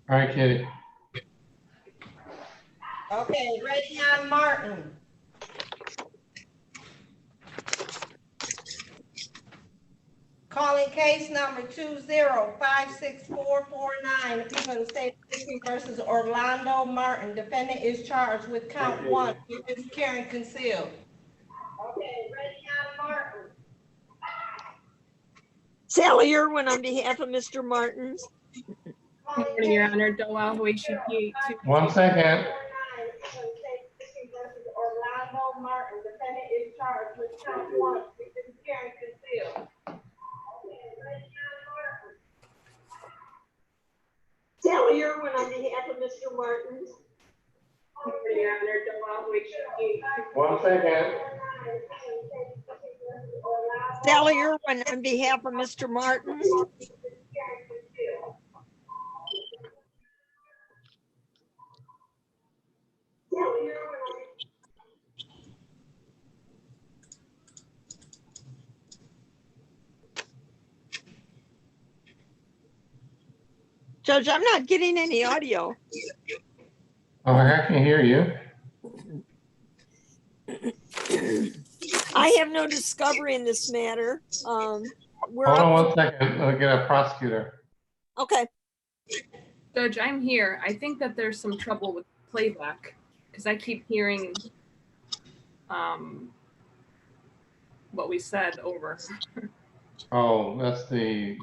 All right, Kitty. Okay, ready on Martin. Calling case number 2056449, the people of the state of Michigan versus Orlando Martin. Defendant is charged with count 1, with carrying concealed. Okay, ready on Martin. Sally Irwin on behalf of Mr. Martin. Good morning, Your Honor. Doa Huishi. 1 second. Orlando Martin. Defendant is charged with count 1, with carrying concealed. Sally Irwin on behalf of Mr. Martin. Good morning, Your Honor. Doa Huishi. 1 second. Sally Irwin on behalf of Mr. Martin. Judge, I'm not getting any audio. Oh, I can hear you. I have no discovery in this matter. We're Hold on up. 1 second. Let me get a prosecutor. Okay. Judge, I'm here. I think that there's some trouble with playback because I keep hearing what we said over. Oh, that's the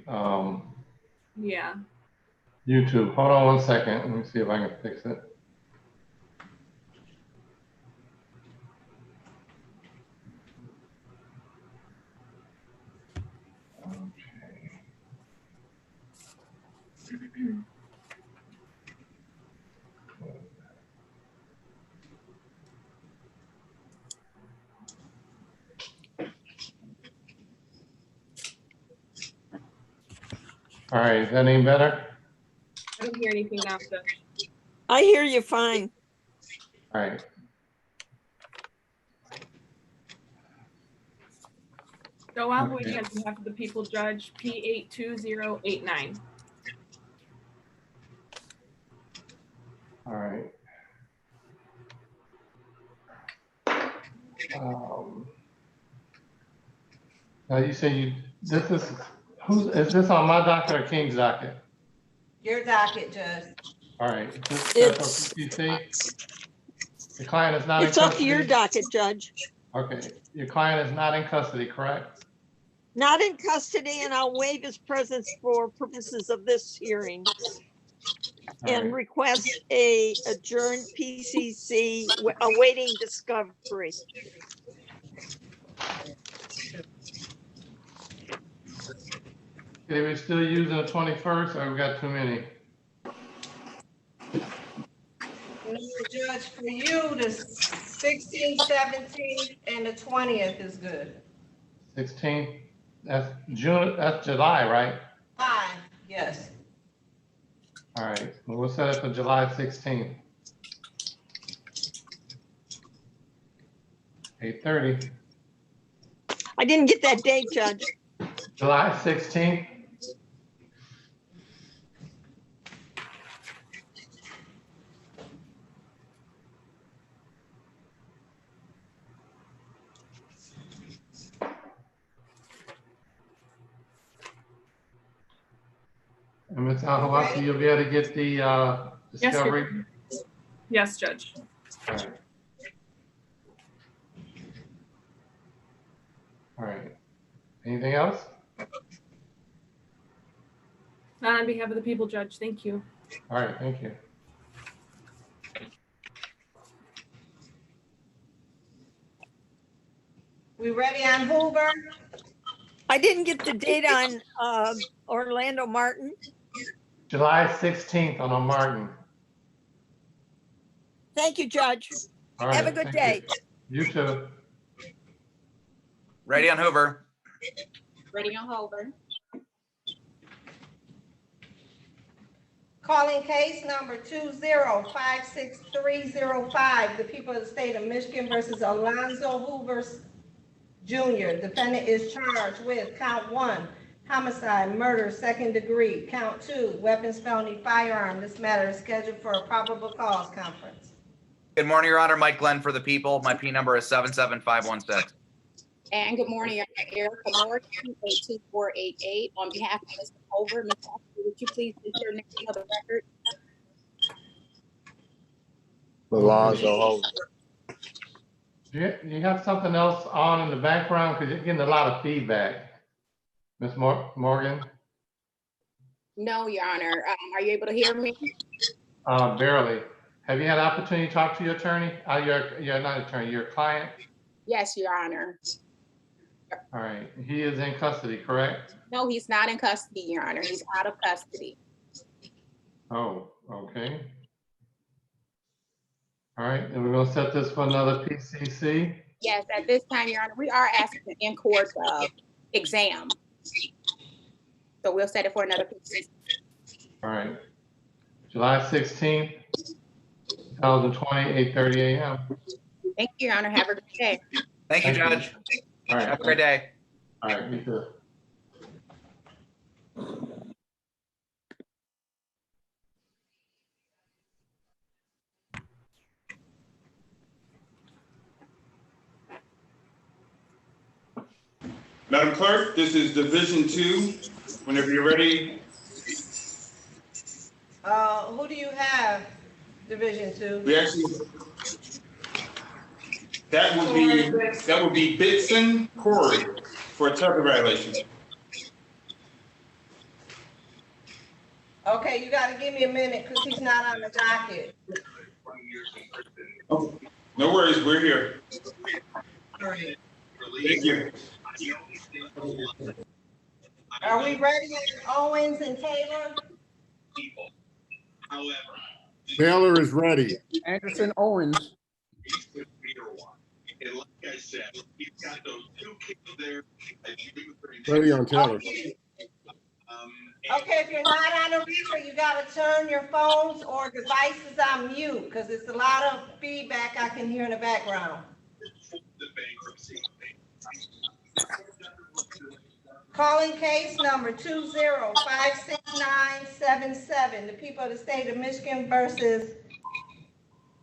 Yeah. YouTube. Hold on 1 second. Let me see if I can fix it. All right, is that any better? I don't hear anything now, Judge. I hear you fine. All right. Doa Okay. Huishi on behalf of the people, Judge P82089. All right. Now you say this is this on my docket or King's docket? Your docket, Judge. All right. It's- The client is not in It's up custody. to your docket, Judge. Okay. Your client is not in custody, correct? Not in custody, and I'll waive his presence for purposes of this hearing All and right. request a adjourned PCC awaiting discovery. Okay, we're still using the 21st, or we got too many? No, Judge, for you, the 16th, 17th, and the 20th is good. 16? That's June. That's July, right? Fine, yes. All right. Well, we'll set it for July 16th. 8:30. I didn't get that date, Judge. July 16th. And Ms. Ahawasi, you'll be able to get the discovery? Yes, Judge. All right. All right. Anything else? Not on behalf of the people, Judge. Thank you. All right, thank you. We ready on Hoover? I didn't get the date on Orlando Martin. July 16th on Martin. Thank you, Judge. All right, Have a good thank day. You too. Ready on Hoover. Ready on Hoover. Calling case number 2056305, the people of the state of Michigan versus Alonzo Hoover Jr. Defendant is charged with count 1, homicide, murder, second degree. Count 2, weapons, felony, firearm. This matter is scheduled for a probable cause conference. Good morning, Your Honor. Mike Glenn for the people. My P number is 77516. And good morning, Your Honor. Erica Morgan, 82488. On behalf of Mr. Hoover, Ms. Ashley, would you please state your name for the record? Alonzo Hoover. You have something else on in the background? Because you're getting a lot of feedback. Ms. Morgan? No, Your Honor. Are you able to hear me? Barely. Have you had an opportunity to talk to your attorney? You're not attorney, your client? Yes, Your Honor. All right. He is in custody, correct? No, he's not in custody, Your Honor. He's out of custody. Oh, okay. All right, and we're gonna set this for another PCC. Yes, at this time, Your Honor, we are asking an in-court exam. So we'll set it for another PCC. All right. July 16th, 2020, 8:30 a.m. Thank you, Your Honor. Have a good day. Thank you, Thank you. Judge. All right. Have a great day. All right, me too. Madam Clerk, this is Division 2. Whenever you're ready. Who do you have, Division 2? We actually, that would be Bitson Corey for a traffic violation. Okay, you gotta give me a minute because he's not on the docket. Oh, no worries, we're here. Thank you. Are we ready with Owens and Taylor? Taylor is ready. Anderson Owens. Ready on Taylor. Okay, if you're not on a reader, you gotta turn your phones or devices on mute because it's a lot of feedback I can hear in the background. Calling case number 2056977, the people of the state of Michigan versus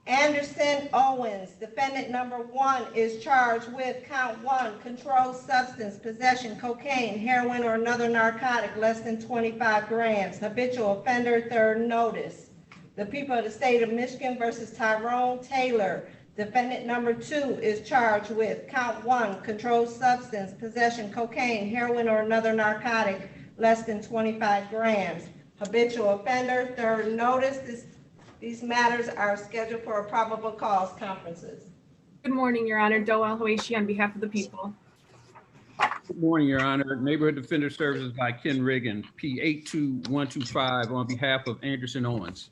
Anderson Owens. Defendant number 1 is charged with count 1, controlled substance, possession, cocaine, heroin, or another narcotic less than 25 grams. Habitual offender, third notice. The people of the state of Michigan versus Tyrone Taylor. Defendant number 2 is charged with count 1, controlled substance, possession, cocaine, heroin, or another narcotic less than 25 grams. Habitual offender, third notice. These matters are scheduled for a probable cause conferences. Good morning, Your Honor. Doel Hoishi on behalf of the people. Good morning, Your Honor. Neighborhood Defender Services by Ken Riggin, P82125 on behalf of Anderson Owens.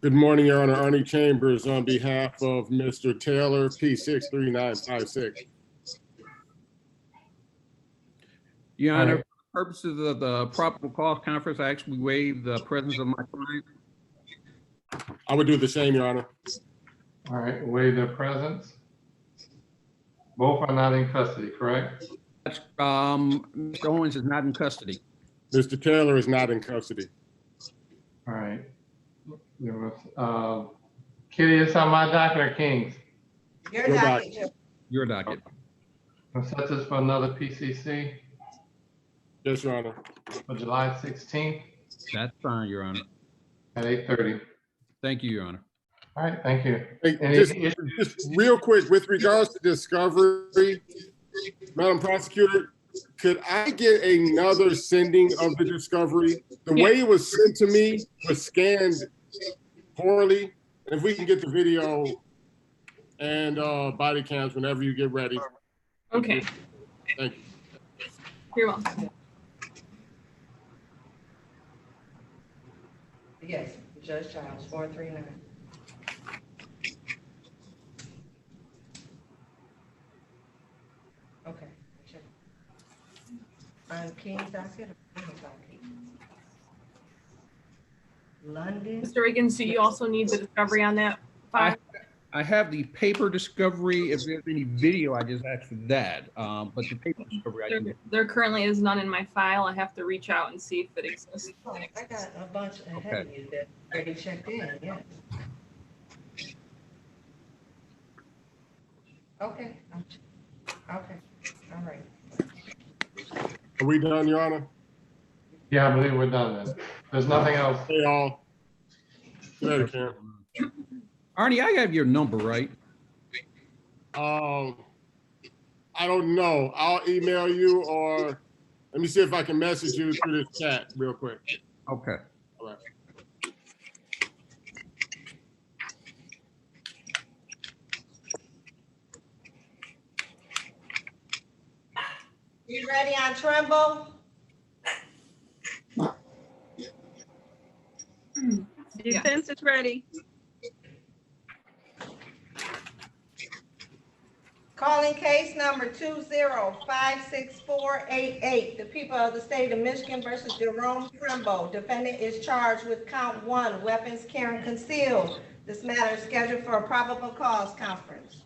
Good morning, Your Honor. Arnie Chambers on behalf of Mr. Taylor, P63956. Your Honor, right. for purposes of the probable cause conference, I actually waive the presence of my client. I would do the same, Your Honor. All right, waive their presence. Both are not in custody, correct? Mr. Owens is not in custody. Mr. Taylor is not in custody. All right. There was, Kitty, it's on my docket or King's? Your Your docket, Jim. Your docket. We'll set this for another PCC Yes, Your Honor. for July 16th That's fine, Your Honor. at 8:30. Thank you, Your Honor. All right, thank you. Hey, Any just issues? real quick, with regards to discovery, Madam Prosecutor, could I get another sending of the discovery? The way it was sent to me was scanned poorly. If we can get the video and body cams whenever you get ready. Okay. Thank you. You're welcome. Yes, Judge Giles, 439. Okay. Check. On King's docket or Reynolds docket? London. Mr. Riggins, do you also need the discovery on that file? I have the paper discovery. If there's any video, I just asked for that. But the paper discovery, I can. There currently is none in my file. I have to reach out and see if it exists. Oh, I got a bunch ahead of you that already checked in, yeah. Okay, okay, all right. Are we done, Your Honor? Yeah, I believe we're done then. There's nothing else. Hey, all. Good, Karen. Arnie, I have your number, right? I don't know. I'll email you, or let me see if I can message you through this chat real quick. Okay. All right. You ready on Trumbo? Defense is ready. Calling case number 2056488. The people of the state of Michigan versus Jerome Trumbo. Defendant is charged with count 1, weapons carrying concealed. This matter is scheduled for a probable cause conference.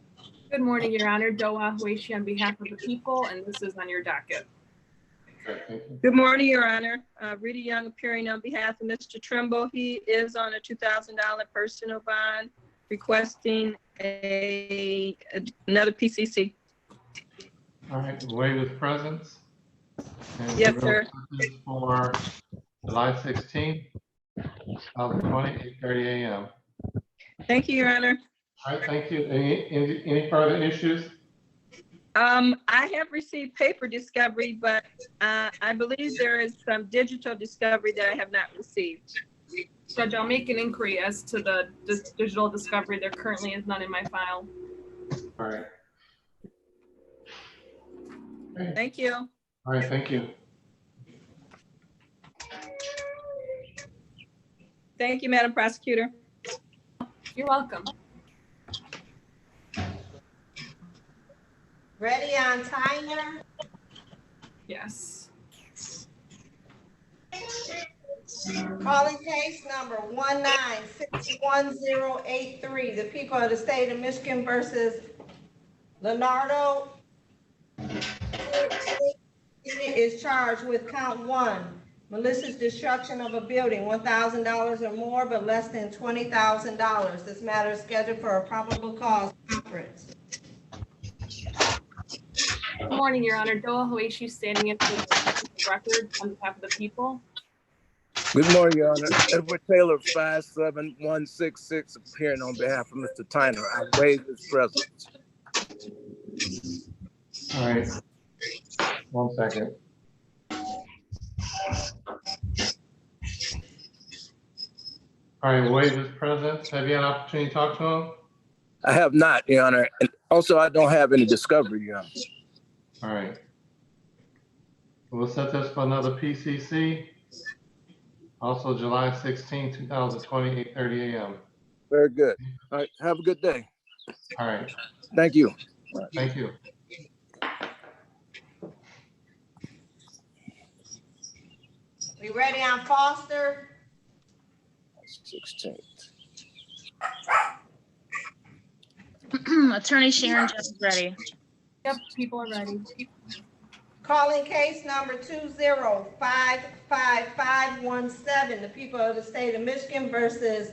Good morning, Your Honor. Doa Huishi on behalf of the people, and this is on your docket. Good morning, Your Honor. Rita Young appearing on behalf of Mr. Trumbo. He is on a $2,000 personal bond requesting another PCC. All right, waive his presence. And Yes, we'll sir. set this for July 16th, 2020, 8:30 a.m. Thank you, Your Honor. All right, thank you. Any further issues? I have received paper discovery, but I believe there is some digital discovery that I have not received. Judge, I'll make an inquiry as to the digital discovery. There currently is none in my file. All right. Okay. Thank you. All right, thank you. Thank you, Madam Prosecutor. You're welcome. Ready on Tyner? Yes. Calling case number 1961083. The people of the state of Michigan versus Leonardo is charged with count 1, malicious destruction of a building, $1,000 or more, but less than $20,000. This matter is scheduled for a probable cause conference. Good morning, Your Honor. Doa Huishi standing in for the record on behalf of the people. Good morning, Your Honor. Edward Taylor, 57166, appearing on behalf of Mr. Tyner. I waive his presence. All right. 1 second. All right, waive his presence. Have you had an opportunity to talk to him? I have not, Your Honor. And also, I don't have any discovery, Your Honor. All right. We'll set this for another PCC. Also July 16, 2020, 8:30 a.m. Very good. All right. Have a good day. All right. Thank you. Thank you. We ready on Foster? 16th. Attorney Sharon Jones ready. Yep, people are ready. Calling case number 2055517. The people of the state of Michigan versus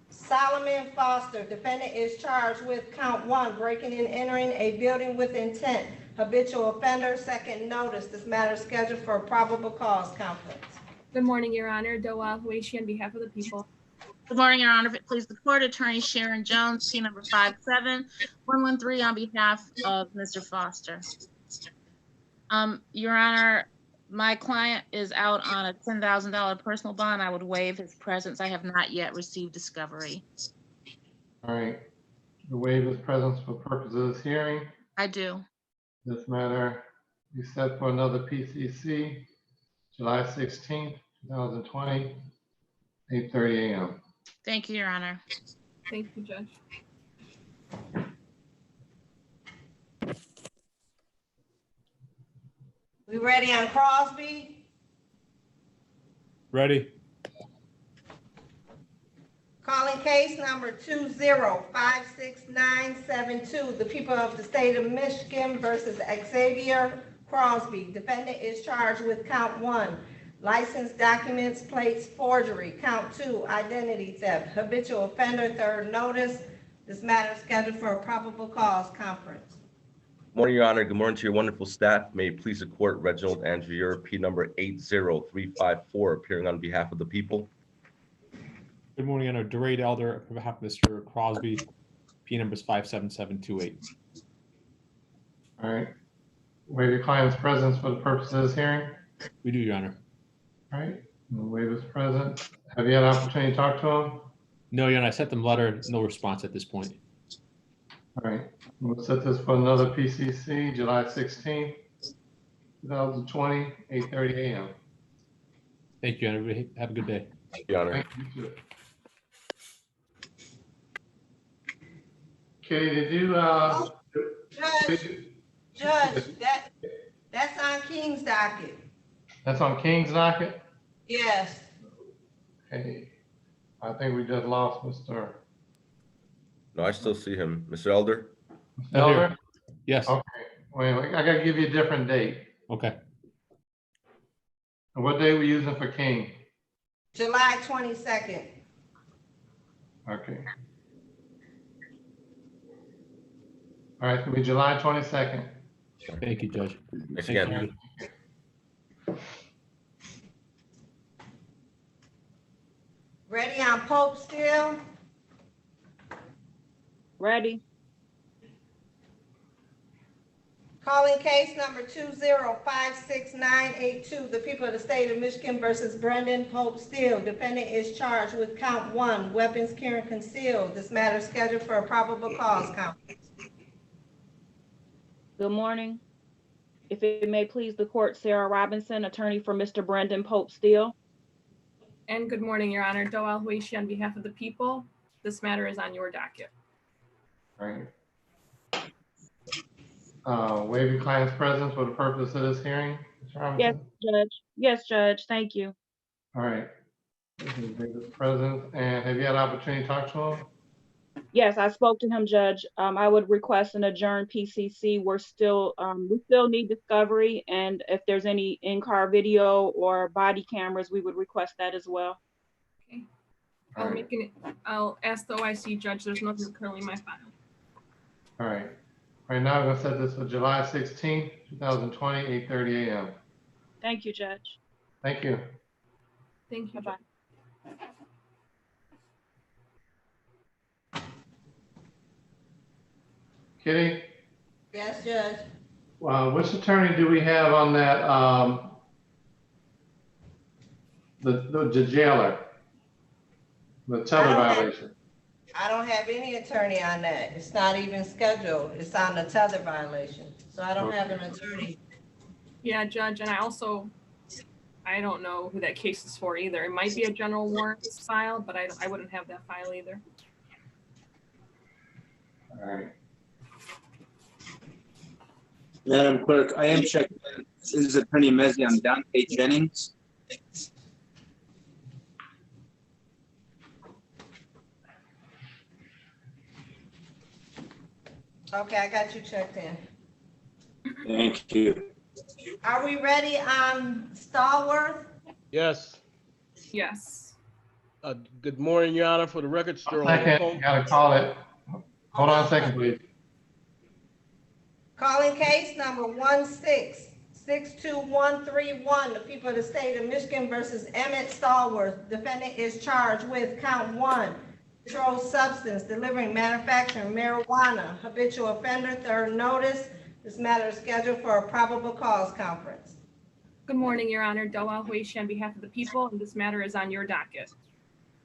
Solomon Foster. Defendant is charged with count 1, breaking and entering a building with intent. Habitual offender, second notice. This matter is scheduled for a probable cause conference. Good morning, Your Honor. Doa Huishi on behalf of the people. Good morning, Your Honor. If it please the court, Attorney Sharon Jones, P number 57113 on behalf of Mr. Foster. Your Honor, my client is out on a $10,000 personal bond. I would waive his presence. I have not yet received discovery. All right. The waive his presence for purposes of this hearing. I do. This matter is set for another PCC, July 16th, 2020, 8:30 a.m. Thank you, Your Honor. Thank you, Judge. We ready on Crosby? Ready? Calling case number 2056972, the people of the state of Michigan versus Xavier Crosby. Defendant is charged with count 1, license documents, plates, forgery. Count 2, identity theft. Habitual offender, third notice. This matter is scheduled for a probable cause conference. Morning, Your Honor. Good morning to your wonderful staff. May it please the court, Reginald Andrew, P number 80354, appearing on behalf of the people. Good morning, Your Honor. Durade Elder, on behalf of Mr. Crosby, P numbers 57728. All right. Waive your client's presence for the purpose of this hearing. We do, Your Honor. All right. We'll waive his presence. Have you had an opportunity to talk to him? No, Your Honor. I sent them letter, no response at this point. All right. We'll set this for another PCC, July 16th, 2020, 8:30 a.m. Thank you, Your Honor. Have a good day. Your Honor. Thank you, too. Kitty, did you, Judge, that's on King's docket. that's on King's docket? Yes. Okay. I think we just lost Mr. No, I still see him. Mr. Elder? Elder? Yes. Okay. Wait, I gotta give you a different date. Okay. And what day we using for King? July 22nd. Okay. All right, it'll be July 22nd. Thank you, Judge. Thanks Thank again. you. Ready on Pope still? Ready? Calling case number 2056982, the people of the state of Michigan versus Brendan Pope Steele. Defendant is charged with count 1, weapons carrying concealed. This matter is scheduled for a probable cause conference. Good morning. If it may please the court, Sarah Robinson, attorney for Mr. Brendan Pope Steele. And good morning, Your Honor. Doel Huishi on behalf of the people. This matter is on your docket. All right. Waive your client's presence for the purpose of this hearing, Mr. Robinson? Yes, Judge. Yes, Judge. Thank you. All right. Waive his presence. And have you had an opportunity to talk to him? Yes, I spoke to him, Judge. I would request an adjourned PCC. we still need discovery, and if there's any in-car video or body cameras, we would request that as well. Okay. I'll ask the OIC judge. There's nothing currently in my file. All right. Right now, I'm gonna set this for July 16th, 2020, 8:30 a.m. Thank you, Judge. Thank you. Thank you. Bye-bye. Kitty, Yes, Judge. which attorney do we have on that, the jailer? The tether violation? I don't have any attorney on that. It's not even scheduled. It's on the tether violation. So I don't have an attorney. Yeah, Judge, and I don't know who that case is for either. It might be a general warrants file, but I wouldn't have that file either. All right. Madam Clerk, I am checking. This is Attorney Mezzi on Dante Jennings. Okay, I got you checked in. Thank you. Are we ready on Stallworth? Yes. Yes. Good morning, Your Honor. For the record, Sterling. Second, you gotta call it. Hold on a second, please. Calling case number 1662131, the people of the state of Michigan versus Emmett Stallworth. Defendant is charged with count 1, controlled substance, delivering, manufacturing marijuana, habitual offender, third notice. This matter is scheduled for a probable cause conference. Good morning, Your Honor. Doel Huishi on behalf of the people, and this matter is on your docket.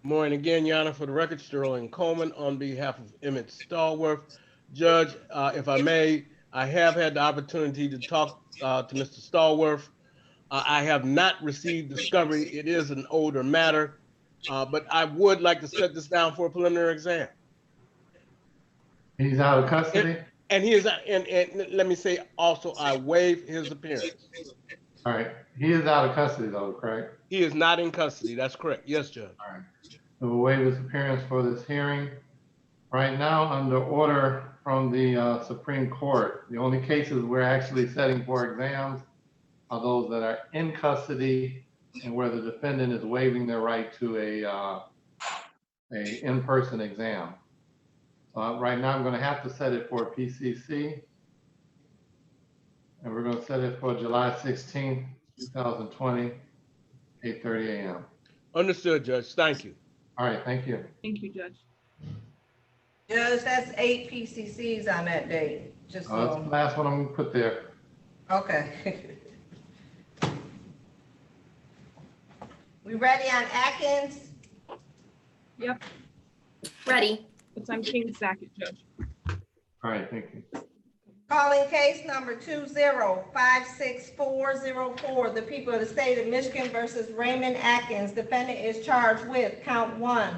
Morning again, Your Honor. For the record, Sterling Coleman on behalf of Emmett Stallworth. Judge, if I may, I have had the opportunity to talk to Mr. Stallworth. I have not received discovery. It is an older matter, but I would like to set this down for a preliminary exam. He's out of custody? And he is, and let me say also, I waive his appearance. All right. He is out of custody though, correct? He is not in custody. That's correct. Yes, Judge. All right. We'll waive his appearance for this hearing. Right now, under order from the Supreme Court, the only cases we're actually setting for exams are those that are in custody and where the defendant is waiving their right to a in-person exam. So right now, I'm going to have to set it for PCC. And we're going to set it for July 16th, 2020, 8:30 a.m. Understood, Judge. Thank you. All right, thank you. Thank you, Judge. Judge, that's 8 PCCs on that date. Just That's the last one I'm going to put there. okay. We ready on Atkins? Yep. Ready. It's on King's docket, Judge. All right, thank you. Calling case number 20-56404, the people of the state of Michigan versus Raymond Atkins. Defendant is charged with count 1,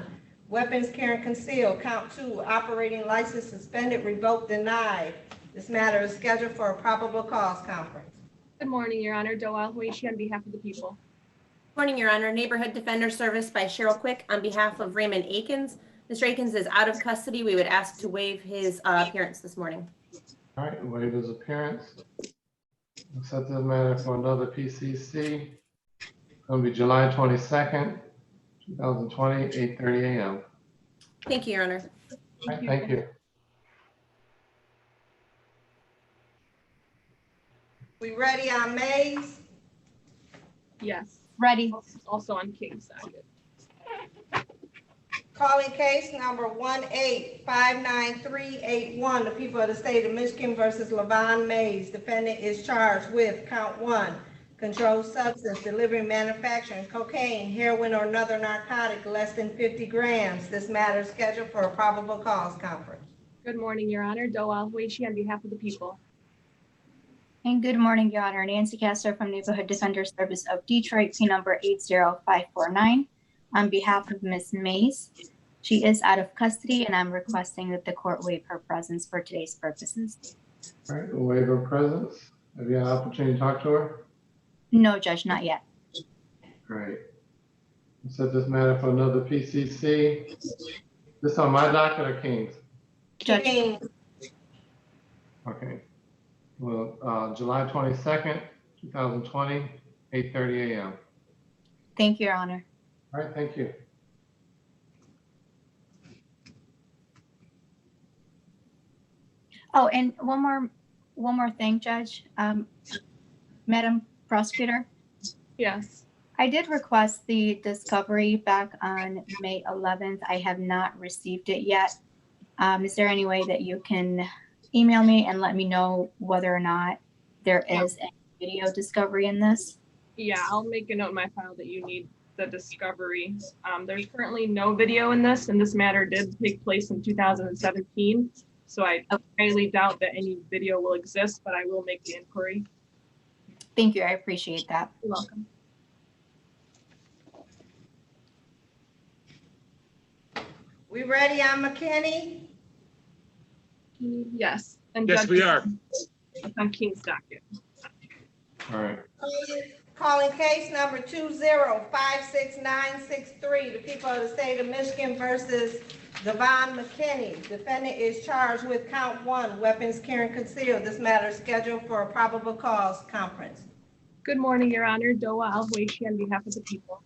weapons carrying concealed, count 2, operating license suspended, revoked, denied. This matter is scheduled for a probable cause conference. Good morning, Your Honor. Doal Huishi on behalf of the people. Morning, Your Honor. Neighborhood Defender Service by Cheryl Quick on behalf of Raymond Aikens. Mr. Aikens is out of custody. We would ask to waive his appearance this morning. All right, waive his appearance. We'll set this matter for another PCC. It's going to be July 22nd, 2020, 8:30 a.m. Thank you, Your Honor. All right, thank you. We ready on Mays? Yes. Ready. Also on King's docket. Calling case number 1859381, the people of the state of Michigan versus Levon Mays. Defendant is charged with count 1, controlled substance, delivering, manufacturing cocaine, heroin, or another narcotic less than 50 grams. This matter is scheduled for a probable cause conference. Good morning, Your Honor. Doal Huishi on behalf of the people. And good morning, Your Honor. Nancy Kessler from Neighborhood Defender Service of Detroit, P number 80549. On behalf of Ms. Mays, she is out of custody, and I'm requesting that the court waive her presence for today's purposes. All right, we'll waive her presence. Have you had an opportunity to talk to her? No, Judge, not yet. Great. We'll set this matter for another PCC. This on my docket or King's? Judge. Okay. Well, July 22nd, 2020, 8:30 a.m. Thank you, Your Honor. All right, thank you. Oh, and one more thing, Judge. Madam Prosecutor? Yes. I did request the discovery back on May 11th. I have not received it yet. Is there any way that you can email me and let me know whether or not there is a video discovery in this? Yeah, I'll make a note in my file that you need the discovery. There's currently no video in this, and this matter did take place in 2017. So I highly doubt that any video will exist, but I will make the inquiry. Thank you. I appreciate that. You're welcome. We ready on McKinney? Yes. And Yes, Judge, we are. it's on King's docket. All right. Calling case number 20-56963, the people of the state of Michigan versus Devon McKinney. Defendant is charged with count 1, weapons carrying concealed. This matter is scheduled for a probable cause conference. Good morning, Your Honor. Doa Al-Huishi on behalf of the people.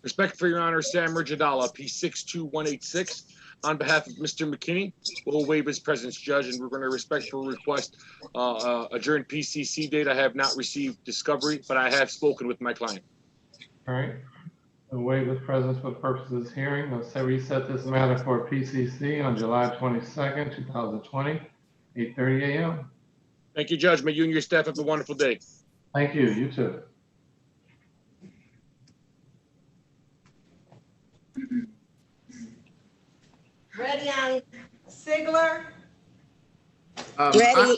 Respect for Your Honor, Sam Rajadala, P62186. On behalf of Mr. McKinney, we'll waive his presence, Judge, and we're going to respectfully request adjourned PCC date. I have not received discovery, but I have spoken with my client. All right. We'll waive his presence for the purposes of this hearing. Let's reset this matter for PCC on July 22nd, 2020, 8:30 a.m. Thank you, Judge. May you and your staff have a wonderful day. Thank you. You too. Ready on Ziggler? Ready.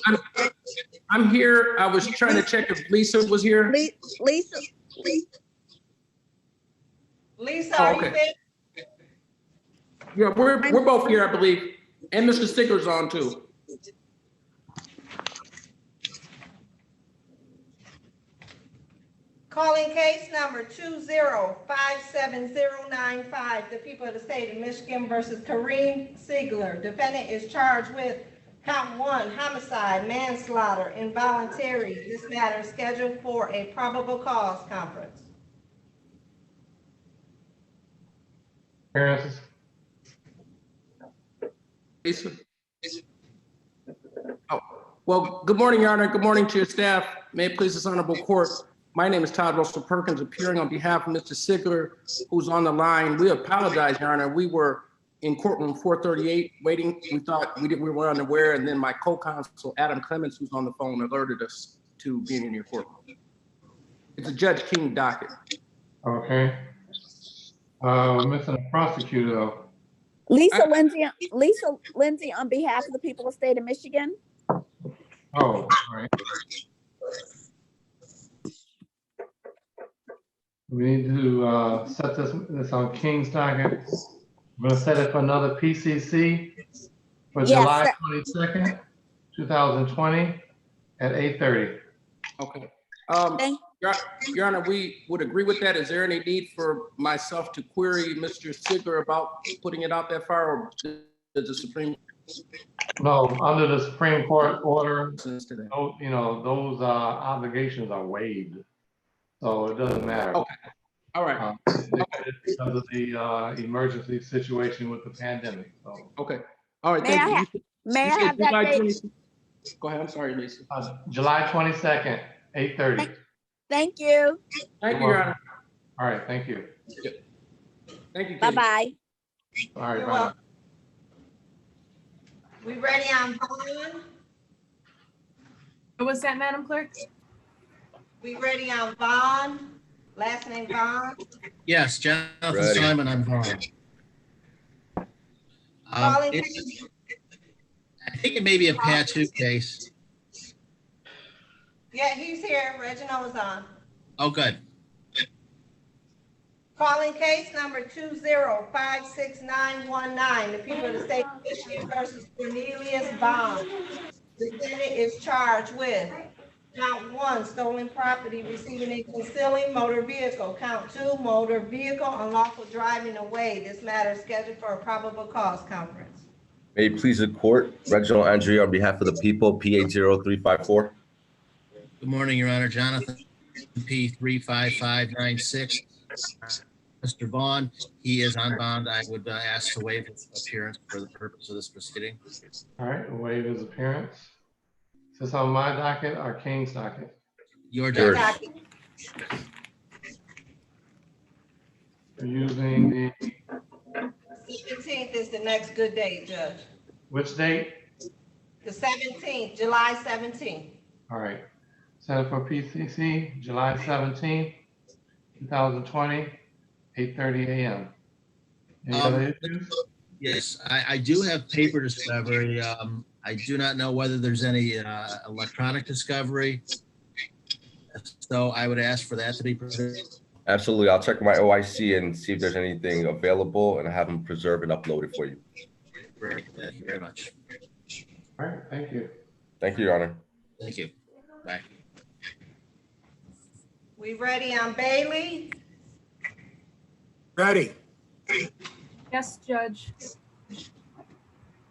I'm here. I was trying to check if Lisa was here. Lisa, Oh, are okay. you fit? Yeah, we're both here, I believe. And Mr. Sticker's on too. Calling case number 2057095, the people of the state of Michigan versus Kareem Ziggler. Defendant is charged with count 1, homicide, manslaughter, involuntary. This matter is scheduled for a probable cause conference. Appearances. Oh, well, good morning, Your Honor. Good morning to your staff. May it please this honorable court. My name is Todd Russell Perkins, appearing on behalf of Mr. Ziggler, who's on the line. We apologize, Your Honor. We were in courtroom 438 waiting. We thought we were unaware, and then my co-counsel, Adam Clements, who's on the phone, alerted us to being in your courtroom. It's a Judge King docket. Okay. Missing a prosecutor though. Lisa Lindsay on behalf of the people of the state of Michigan. Oh, all right. We need to set this on King's docket. I'm going to set it for another PCC for July 22nd, 2020 at 8:30. Okay. Your Honor, we would agree with that. Is there any need for myself to query Mr. Ziggler about putting it out that far, or does the Supreme? No, under the Supreme Court order, you know, those obligations are waived, so it doesn't matter. Okay. All right. Because of the emergency situation with the pandemic. So. Okay. All right. May I have that date? Go ahead. I'm sorry, Lisa. July 22nd, 8:30. Thank you. Thank you, Your Honor. All right. Thank you. Thank you. Bye-bye. All right. Bye. We ready on Vaughn? What was that, Madam Clerk? We ready on Vaughn? Last name Vaughn? Yes, Jonathan Ready. Simon, I'm Vaughn. I think it may be a Patu case. Yeah, he's here. Reginald is on. Oh, good. Calling case number 2056919, the people of the state of Michigan versus Cornelius Bond. The defendant is charged with count 1, stolen property, receiving and concealing motor vehicle. Count 2, motor vehicle, unlawful driving away. This matter is scheduled for a probable cause conference. May it please the court, Reginald Andrea on behalf of the people, PA 0354. Good morning, Your Honor. Jonathan P. 35596. Mr. Vaughn, he is on bond. I would ask to waive his appearance for the purpose of this proceeding. All right. Waive his appearance. Is this on my docket or King's docket? Your docket. We're using the 17th is the next good date, Judge. which date? The 17th, July 17th. All right. Set it for PCC, July 17th, 2020, 8:30 a.m. Any other issues? Yes, I do have paper discovery. I do not know whether there's any electronic discovery. So I would ask for that to be preserved. Absolutely. I'll check my OIC and see if there's anything available and have them preserved and uploaded for you. Great. Thank you very much. All right. Thank you. Thank you, Your Honor. Thank you. Bye. We ready on Bailey? Ready. Yes, Judge.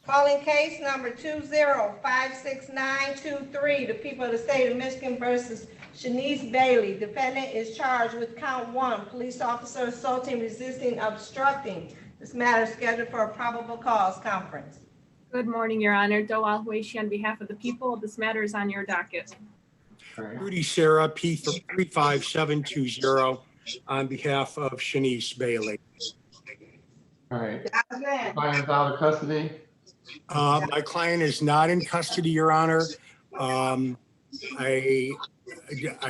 Calling case number 2056923, the people of the state of Michigan versus Shanice Bailey. Defendant is charged with count 1, police officer assaulting, resisting, obstructing. This matter is scheduled for a probable cause conference. Good morning, Your Honor. Doal Huishi on behalf of the people. This matter is on your docket. Rudy Sarah, P 35720 on behalf of Shanice Bailey. All right. Client's out of custody. My client is not in custody, Your Honor. I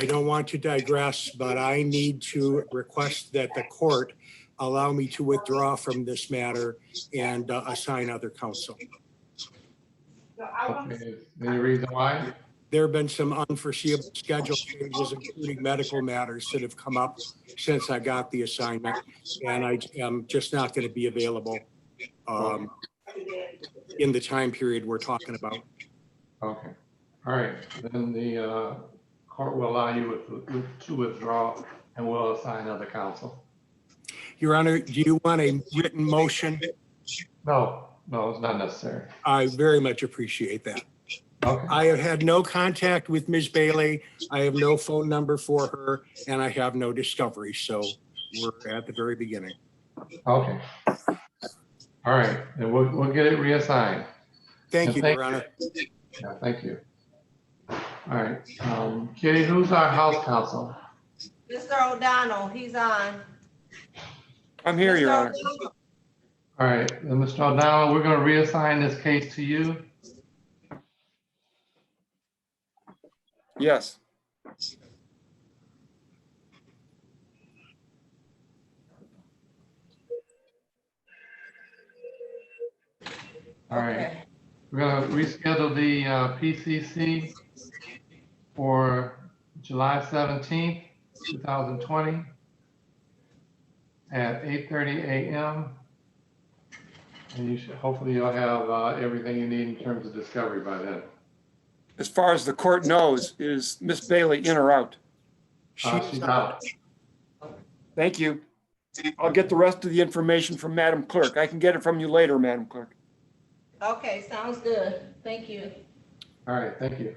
don't want to digress, but I need to request that the court allow me to withdraw from this matter and assign other counsel. Okay. Any reason why? There have been some unforeseeable schedule changes, including medical matters that have come up since I got the assignment, and I am just not going to be available in the time period we're talking about. Okay. All right. Then the court will allow you to withdraw and will assign other counsel. Your Honor, do you want a written motion? No, it's not necessary. I very much appreciate that. Okay. I have had no contact with Ms. Bailey. I have no phone number for her, and I have no discovery. So we're at the very beginning. Okay. All right, and we'll get it reassigned. Thank you, Your Honor. Yeah, thank you. All right, Kitty, who's our House counsel? Mr. O'Donnell, he's on. I'm here, Your Honor. All right, then Mr. O'Donnell, we're going to reassign this case to you. Yes. All right, we're going to reschedule the PCC for July 17th, 2020 at 8:30 a.m. And you should, hopefully you'll have everything you need in terms of discovery by then. As far as the court knows, is Miss Bailey in or out? She's out. Thank you. I'll get the rest of the information from Madam Clerk. I can get it from you later, Madam Clerk. Okay, sounds good. Thank you. All right, thank you.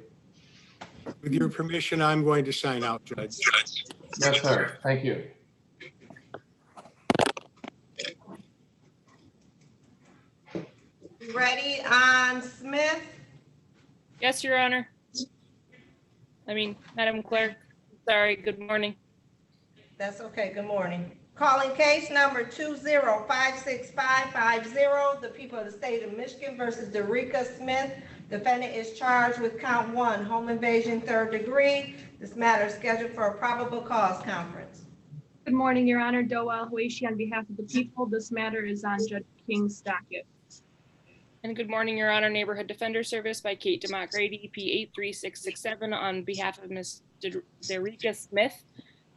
With your permission, I'm going to sign out, Judge. Yes, sir. Thank you. Ready on Smith? Yes, Your Honor. Madam Clerk, sorry, good morning. That's okay, good morning. Calling case number 2056550, the people of the state of Michigan versus Derica Smith. Defendant is charged with count 1, home invasion, 3rd degree. This matter is scheduled for a probable cause conference. Good morning, Your Honor. Doel Huishi on behalf of the people. This matter is on Judge King's docket. And good morning, Your Honor. Neighborhood Defender Service by Kate DeMott Grady, P83667 on behalf of Ms. Derica Smith.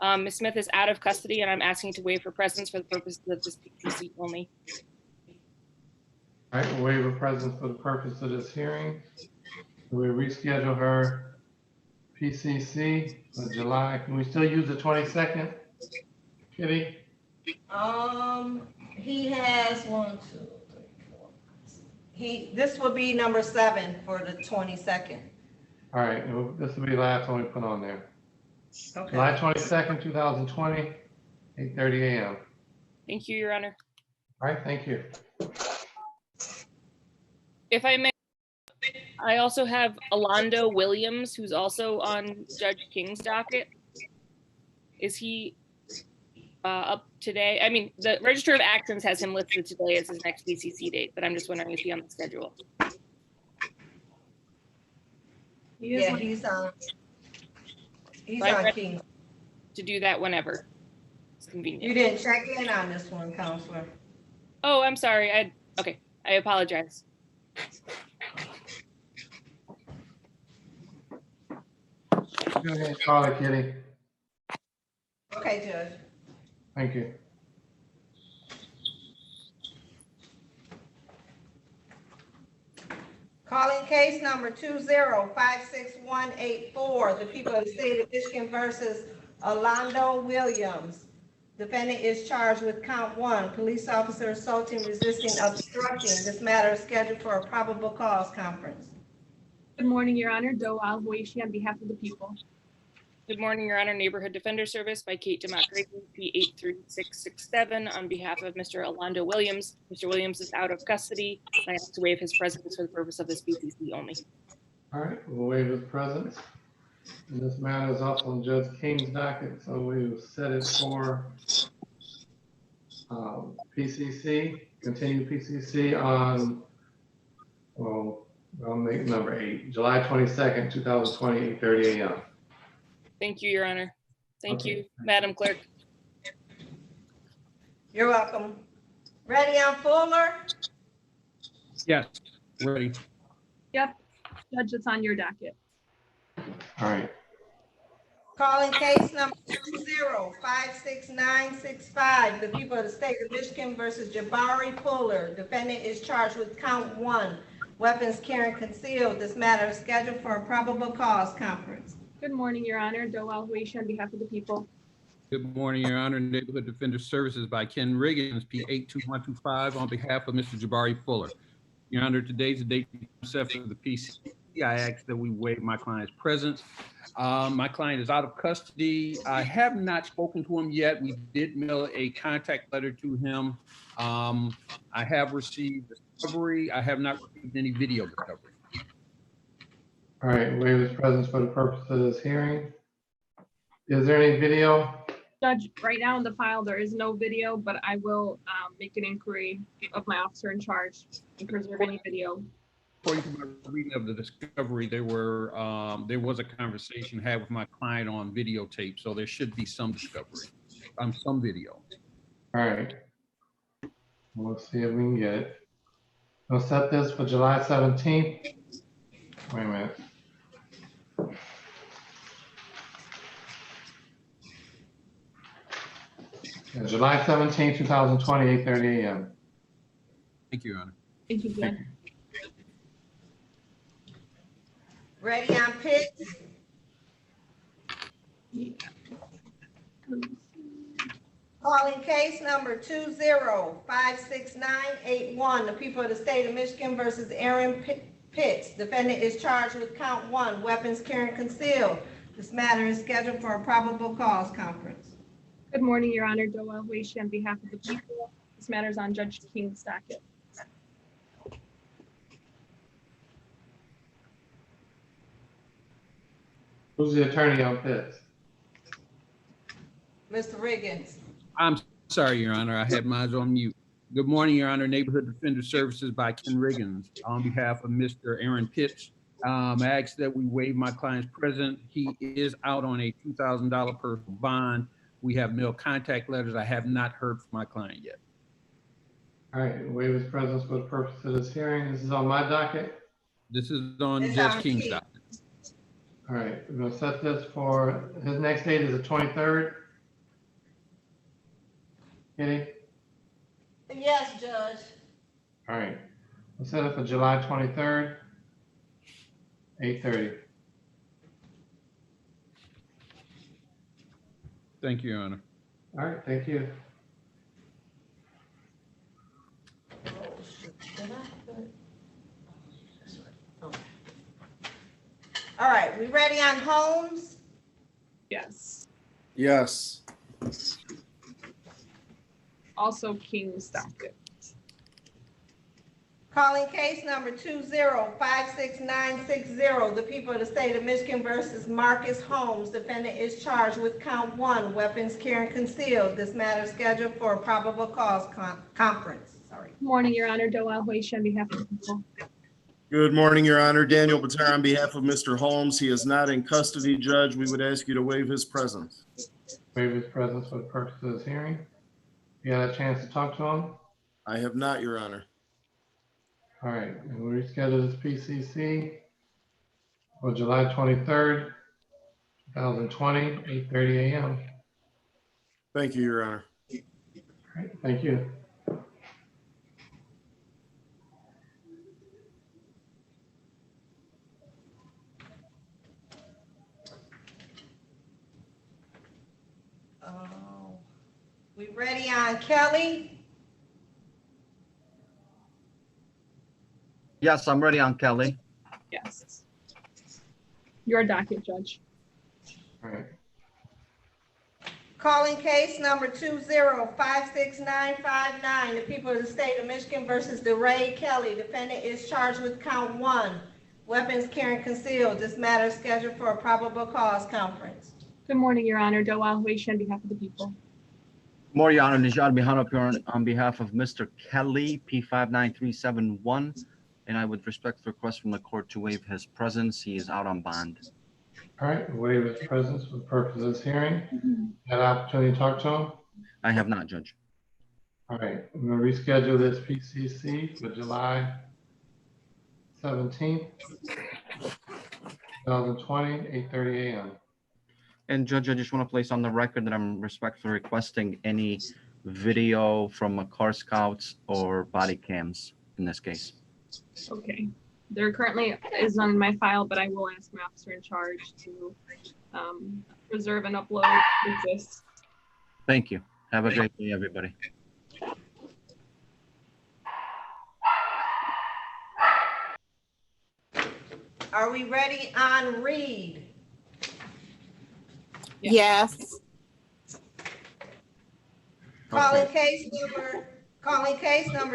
Ms. Smith is out of custody and I'm asking to waive her presence for the purposes of this PCC only. All right, we'll waive her presence for the purpose of this hearing. We reschedule her PCC for July. Can we still use the 22nd, Kitty? He has 1, 2, 3, 4. This will be number 7 for the 22nd. All right, this will be the last one we put on there. Okay. July 22nd, 2020, 8:30 a.m. Thank you, Your Honor. All right, thank you. If I may, I also have Alonzo Williams, who's also on Judge King's docket. Is he up today? The Register of Actions has him listed today as his next PCC date, but I'm just wondering if he's on the schedule. Yeah, he's on. He's I'm on ready King. to do that whenever it's convenient. You didn't check in on this one, Counselor. Oh, I'm sorry. I apologize. Go ahead, call it, Kitty. Okay, Judge. Thank you. Calling case number 2056184, the people of the state of Michigan versus Alonzo Williams. Defendant is charged with count 1, police officer assaulting, resisting, obstructing. This matter is scheduled for a probable cause conference. Good morning, Your Honor. Doel Huishi on behalf of the people. Good morning, Your Honor. Neighborhood Defender Service by Kate DeMott Grady, P83667 on behalf of Mr. Alonzo Williams. Mr. Williams is out of custody. I have to waive his presence for the purpose of this PCC only. All right, we'll waive his presence. And this matter is also on Judge King's docket, so we will set it for PCC, continue PCC on, well, I'll make number 8, July 22nd, 2020, 8:30 a.m. Thank you, Your Honor. Thank Okay. you, Madam Clerk. You're welcome. Ready on Fuller? Yes, ready. Yep, Judge, it's on your docket. All right. Calling case number 2056965, the people of the state of Michigan versus Jabari Fuller. Defendant is charged with count 1, weapons carrying concealed. This matter is scheduled for a probable cause conference. Good morning, Your Honor. Doel Huish on behalf of the people. Good morning, Your Honor. Neighborhood Defender Services by Ken Riggins, P82125, on behalf of Mr. Jabari Fuller. Your Honor, today's the date set for the PC. I ask that we waive my client's presence. My client is out of custody. I have not spoken to him yet. We did mail a contact letter to him. I have received discovery. I have not received any video discovery. All right, waive his presence for the purpose of this hearing. Is there any video? Judge, right now in the file, there is no video, but I will make an inquiry of my officer in charge and preserve any video. According to my reading of the discovery, there was a conversation had with my client on videotape, so there should be some discovery, some video. All right. We'll see if we can get it. We'll set this for July 17th. Wait a minute. Yeah, July 17th, 2020, 8:30 a.m. Thank you, Your Honor. Thank you, Glenn. Ready on Pitts? Calling case number 2056981, the people of the state of Michigan versus Aaron Pitts. Defendant is charged with count 1, weapons carrying concealed. This matter is scheduled for a probable cause conference. Good morning, Your Honor. Doel Huish on behalf of the people. This matter is on Judge King's docket. Who's the attorney on Pitts? Mr. Riggins. I'm sorry, Your Honor. I had mine on mute. Good morning, Your Honor. Neighborhood Defender Services by Ken Riggins. On behalf of Mr. Aaron Pitts, I ask that we waive my client's presence. He is out on a $2,000 personal bond. We have mailed contact letters. I have not heard from my client yet. All right, waive his presence for the purpose of this hearing. This is on my docket. This is on Judge King's docket. All right, we're gonna set this for, his next date is the 23rd. Kitty? Yes, Judge. All right, we'll set it for July 23rd, 8:30. Thank you, Your Honor. All right, thank you. All right, we ready on Holmes? Yes. Yes. Also King's docket. Calling case number 2056960, the people of the state of Michigan versus Marcus Holmes. Defendant is charged with count 1, weapons carrying concealed. This matter is scheduled for a probable cause conference. Sorry. Good morning, Your Honor. Doel Huish on behalf of the people. Good morning, Your Honor. Daniel Batar on behalf of Mr. Holmes. He is not in custody, Judge. We would ask you to waive his presence. Waive his presence for the purpose of this hearing. You had a chance to talk to him? I have not, Your Honor. All right, and we'll reschedule this PCC for July 23rd, 2020, 8:30 a.m. Thank you, Your Honor. All right, thank you. We ready on Kelly? Yes, I'm ready on Kelly. Yes. Your docket, Judge. All right. Calling case number 2056959, the people of the state of Michigan versus DeRay Kelly. Defendant is charged with count 1, weapons carrying concealed. This matter is scheduled for a probable cause conference. Good morning, Your Honor. Doel Huish on behalf of the people. Good morning, Your Honor. Nijad Mihan appearing on behalf of Mr. Kelly, P59371, and I would respect the request from the court to waive his presence. He is out on bond. All right, waive his presence for the purpose of this hearing. Had an opportunity to talk to him? I have not, Judge. All right, I'm gonna reschedule this PCC for July 17th, 2020, 8:30 a.m. And Judge, I just want to place on the record that I'm respectfully requesting any video from Car Scouts or body cams in this case. Okay. There currently is none in my file, but I will ask my officer in charge to preserve and upload this. Thank you. Have a great day, everybody. Are we ready on Reed? Yes. Calling case number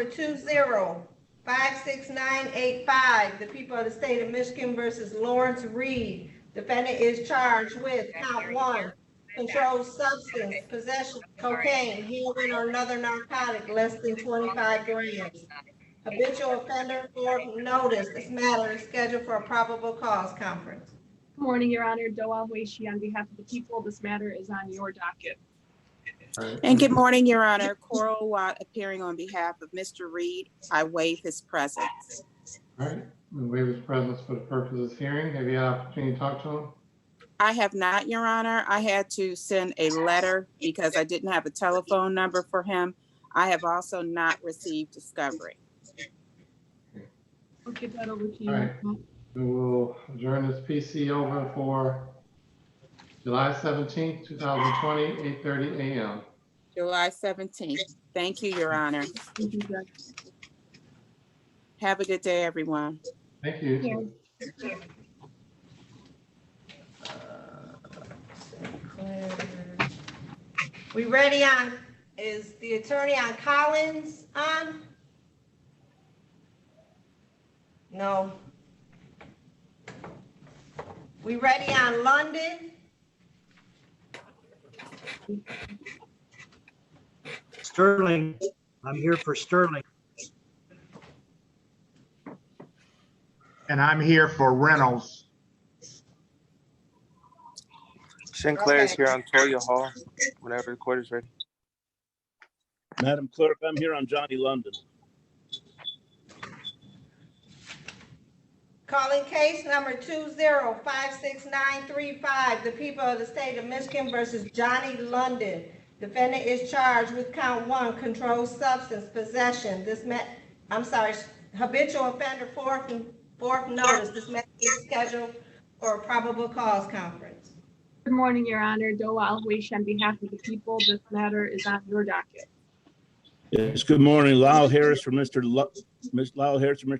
20-56985, the people of the state of Michigan versus Lawrence Reed. Defendant is charged with count 1, controlled substance, possession of cocaine, heroin, or another narcotic less than 25 grams. Habitual offender for notice. This matter is scheduled for a probable cause conference. Good morning, Your Honor. Doa Weishi on behalf of the people. This matter is on your docket. And good morning, Your Honor. Coral Watt appearing on behalf of Mr. Reed. I waive his presence. All right, we waive his presence for the purpose of this hearing. Have you had an opportunity to talk to him? I have not, Your Honor. I had to send a letter because I didn't have a telephone number for him. I have also not received discovery. I'll get that over to you. All right, we will adjourn this PC over for July 17th, 2020, 8:30 a.m. July 17th. Thank you, Your Honor. Thank you, Judge. Have a good day, everyone. Thank you. We ready on, is the attorney on Collins on? No. We ready on London? Sterling, I'm here for Sterling. And I'm here for Reynolds. Sinclair's here on Toya Hall, whenever the court is ready. Madam Clerk, I'm here on Johnny London. Calling case number 20-56935, the people of the state of Michigan versus Johnny London. Defendant is charged with count 1, controlled substance possession. Habitual offender fourth notice. This matter is scheduled for a probable cause conference. Good morning, Your Honor. Doa Weishi on behalf of the people. This matter is on your docket. Yes, good morning. Lyle Harris from Mr.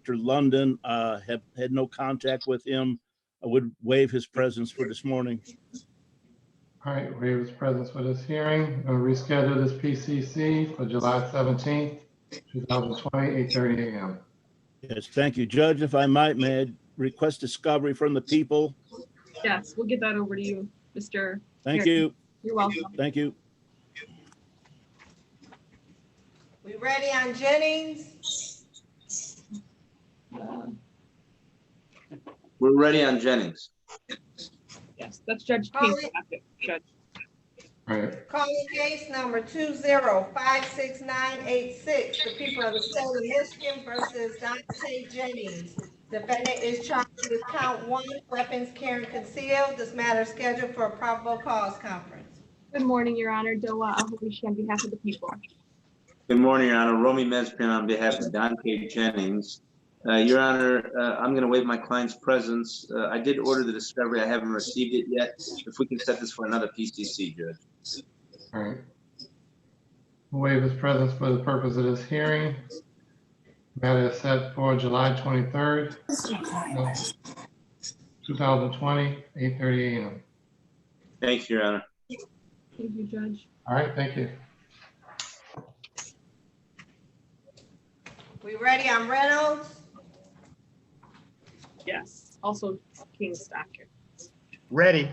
London. Have had no contact with him. I would waive his presence for this morning. All right, waive his presence for this hearing. We'll reschedule this PCC for July 17th, 2020, 8:30 a.m. Yes, thank you. Judge, if I might, may I request discovery from the people? Yes, we'll get that over to you, Mr. Thank you. You're welcome. Thank you. We ready on Jennings? We're ready on Jennings. Yes, that's Judge King's docket, Judge. All right. Calling case number 20-56986, the people of the state of Michigan versus Dante Jennings. Defendant is charged with count 1, weapons carrying concealed. This matter is scheduled for a probable cause conference. Good morning, Your Honor. Doa Weishi on behalf of the people. Good morning, Your Honor. Romy Mezpin on behalf of Dante Jennings. Your Honor, I'm going to waive my client's presence. I did order the discovery. I haven't received it yet. If we can set this for another PCC, Judge. All right. We'll waive his presence for the purpose of this hearing. Matter is set for July 23rd, 2020, 8:30 a.m. Thank you, Your Honor. Thank you, Judge. All right, thank you. We ready on Reynolds? Yes, also King's docket. Ready.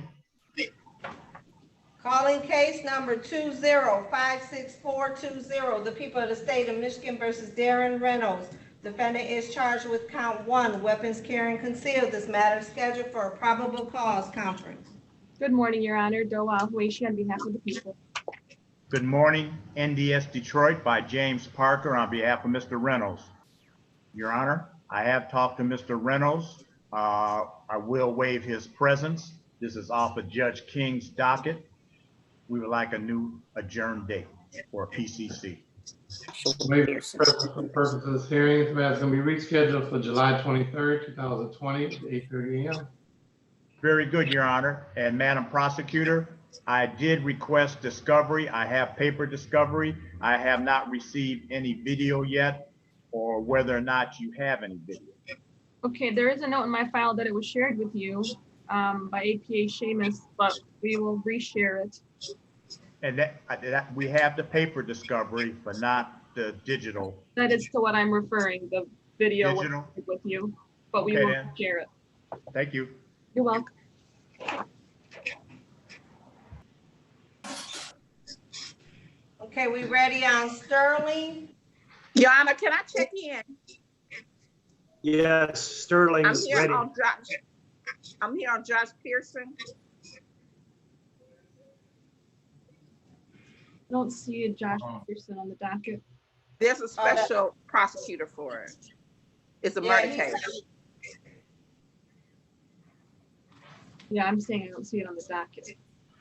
Calling case number 20-56420, the people of the state of Michigan versus Darren Reynolds. Defendant is charged with count 1, weapons carrying concealed. This matter is scheduled for a probable cause conference. Good morning, Your Honor. Doa Weishi on behalf of the people. Good morning. NDS Detroit by James Parker on behalf of Mr. Reynolds. Your Honor, I have talked to Mr. Reynolds. I will waive his presence. This is off of Judge King's docket. We would like a new adjourned date for a PCC. Waive his presence for purposes of this hearing. This matter is going to be rescheduled for July 23rd, 2020, at 8:30 a.m. Very good, Your Honor. And Madam Prosecutor, I did request discovery. I have paper discovery. I have not received any video yet, or whether or not you have any video. Okay, there is a note in my file that it was shared with you by APA Seamus, but we will reshare it. And that we have the paper discovery, but not the digital. That is to what I'm referring, the video was Digital? shared with you, but we Okay, will then. share it. Thank you. You're welcome. Okay, we ready on Sterling? Your Honor, can I check in? Yes, Sterling I'm is here ready. on Josh. I'm here on Josh Pearson. I don't see a Josh Pearson on the docket. There's a special prosecutor for it. It's a murder case. Yeah, I'm saying I don't see it on the docket.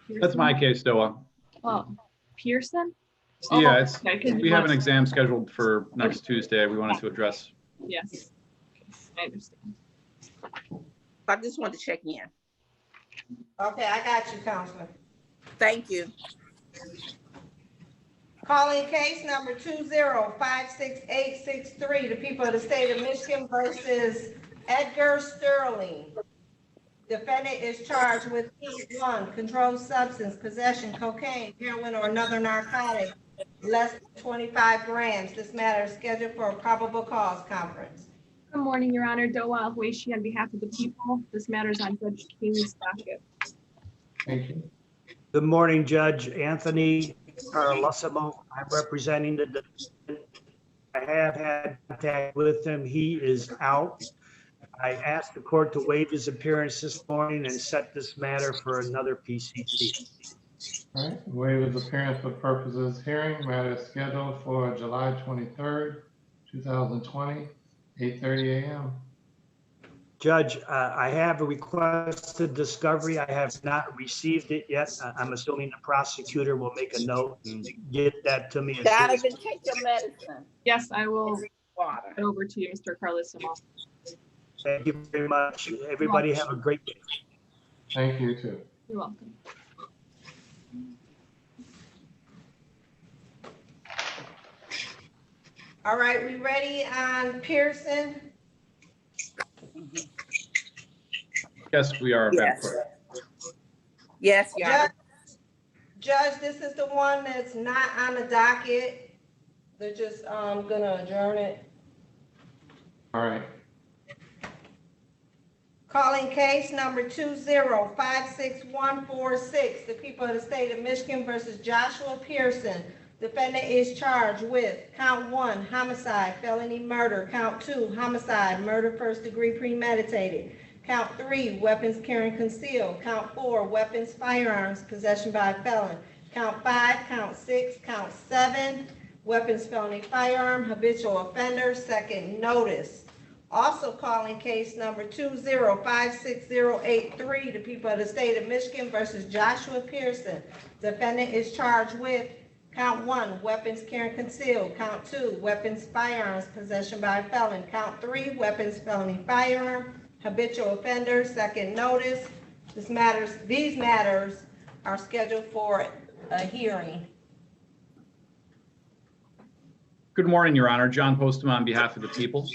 That's my case, Doa. Oh, Pearson? Yeah, Oh, it's, okay, 'cause we you have an want- exam scheduled for next Tuesday. We wanted to address. Yes, I understand. I just wanted to check in. Okay, I got you, Counselor. Thank you. Calling case number 2056863, the people of the state of Michigan versus Edgar Sterling. Defendant is charged with one, controlled substance, possession, cocaine, heroin, or another narcotic, less than 25 grams. This matter is scheduled for a probable cause conference. Good morning, Your Honor. Doa Alhuishi on behalf of the people. This matter is on Judge King's docket. Thank you. Good morning, Judge Anthony Carlosimo. I'm representing the defendant. I have had contact with him. He is out. I asked the court to waive his appearance this morning and set this matter for another PCC. All right, waive his appearance for purposes of this hearing. Matter is scheduled for July 23rd, 2020, 8:30 a.m. Judge, I have requested discovery. I have not received it yet. I'm assuming the prosecutor will make a note and get that to me. As soon as Donovan, take your medicine. Yes, I will Water. head over to you, Mr. Carlissimo. Thank you very much. Everybody have a great day. Thank you, too. You're welcome. All right, we ready on Pearson? Yes, we are. Madam Yes. Clerk. Yes, Your Honor. Judge, this is the one that's not on the docket. They're just gonna adjourn it. All right. Calling case number 2056146, the people of the state of Michigan versus Joshua Pearson. Defendant is charged with count 1, homicide, felony murder, count 2, homicide, murder first degree premeditated, count 3, weapons carrying concealed, count 4, weapons, firearms, possession by a felon, count 5, count 6, count 7, weapons, felony firearm, habitual offender, second notice. Also calling case number 2056083, the people of the state of Michigan versus Joshua Pearson. Defendant is charged with count 1, weapons carrying concealed, count 2, weapons, firearms, possession by a felon, count 3, weapons, felony firearm, habitual offender, second notice. These matters are scheduled for a hearing. Good morning, Your Honor. John Postma on behalf of the people.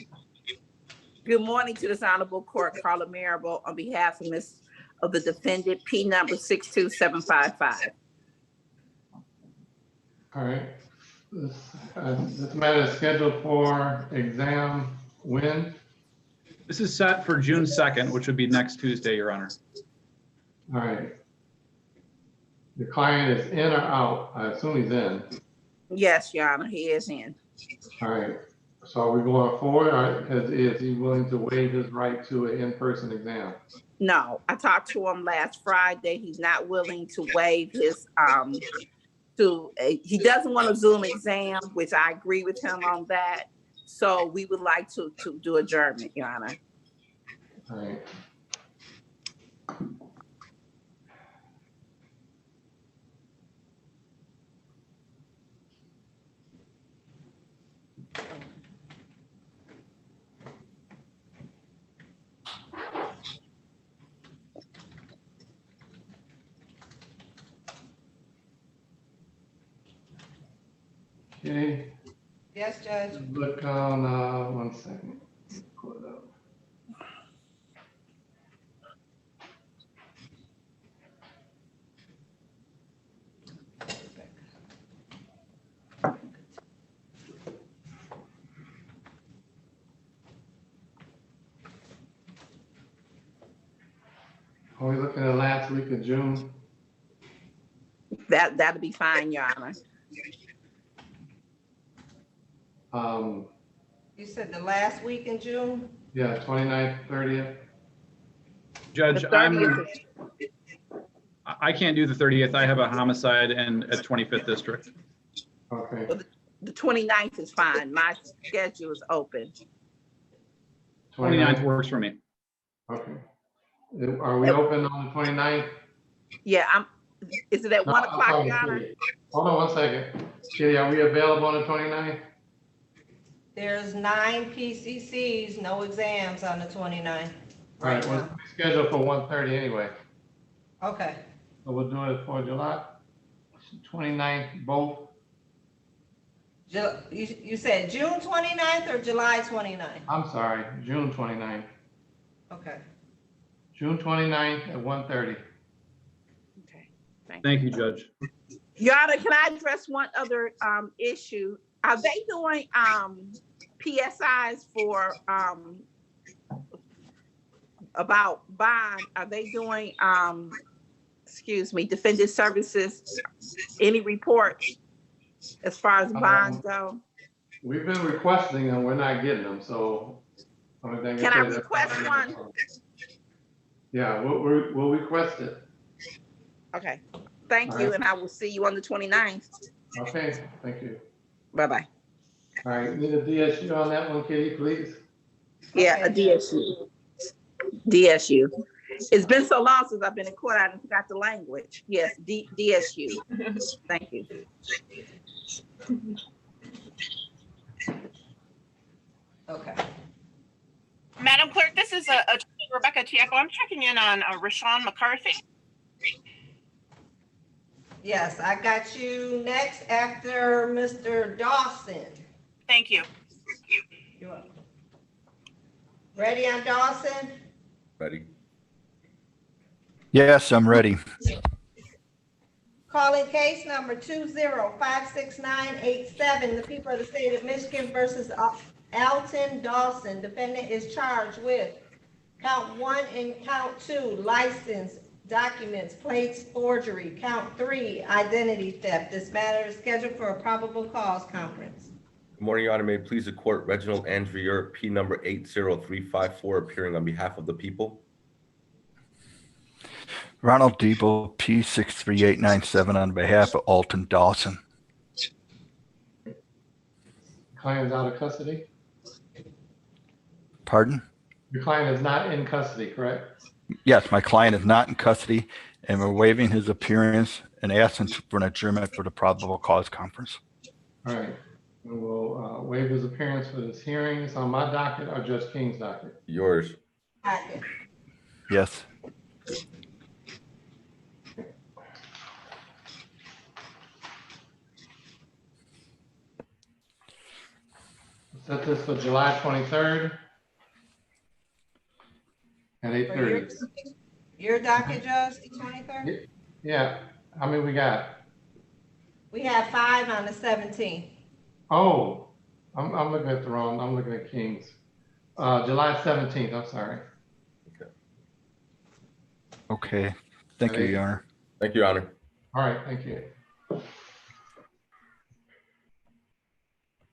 Good morning to this honorable court. Carla Marable on behalf of the defendant, P number 62755. All right. This matter is scheduled for exam when? This is set for June 2nd, which would be next Tuesday, Your Honor. All right. The client is in or out? I assume he's in. Yes, Your Honor, he is in. All right. So are we going forward, or is he willing to waive his right to an in-person exam? No, I talked to him last Friday. He's not willing to waive his, he doesn't want a Zoom exam, which I agree with him on that. So we would like to do adjournment, Your Honor. All right. Okay, Yes, Judge. look on, 1 second. Pull it up. Are we looking at last week of June? That'll be fine, Your Honor. You said the last week in June? Yeah, 29th, 30th. Judge, The 30th I can't do the 30th. I have a homicide and at 25th District. Okay. The 29th is fine. My schedule is open. 29th works for me. Okay. Are we open on the 29th? Yeah, is it at No, 1 I'm o'clock, talking Your to Honor? you. Hold on 1 second. Kitty, are we available on the 29th? There's 9 PCCs, no exams on the 29th. All right, well, it's scheduled for 1:30 anyway. Okay. So we'll do it for July 29th, both. You said June 29th or July 29th? I'm sorry, June 29th. Okay. June 29th at 1:30. Thank you, Judge. Your Honor, can I address one other issue? Are they doing PSIs for about bond? Are they doing defendant services? Any reports as far as bonds go? We've been requesting them, we're not getting them, so. Can I request one? Yeah, we'll request it. Okay, thank All you, right. and I will see you on the 29th. Okay, thank you. Bye-bye. All right, need a DSU on that one, Kitty, please? Yeah, a DSU. DSU. It's been so long since I've been in court, I forgot the language. Yes, DSU. Thank you. Okay. Madam Clerk, this is Rebecca Tiapo. I'm checking in on Rashawn McCarthy. Yes, I got you next after Mr. Dawson. Thank you. You're welcome. Ready on Dawson? Ready? Yes, I'm ready. Calling case number 2056987, the people of the state of Michigan versus Alton Dawson. Defendant is charged with count 1 and count 2, license, documents, plates, forgery. Count 3, identity theft. This matter is scheduled for a probable cause conference. Good morning, Your Honor. May it please the court, Reginald Andrew, P number 80354, appearing on behalf of the people. Ronald Debo, P63897, on behalf of Alton Dawson. Client is out of custody? Pardon? Your client is not in custody, correct? Yes, my client is not in custody, and we're waiving his appearance and asking for an adjournment for the probable cause conference. All right, and we'll waive his appearance for this hearing. It's on my docket or Judge King's docket? Yours. Yes. Set this for July 23rd at 8:30. Your docket, Judge, the 23rd? Yeah, how many we got? We have 5 on the 17th. Oh, I'm looking at the wrong, I'm looking at King's. July 17th, I'm sorry. Okay. Thank you, Your Honor. Thank you, Your Honor. All right, thank you.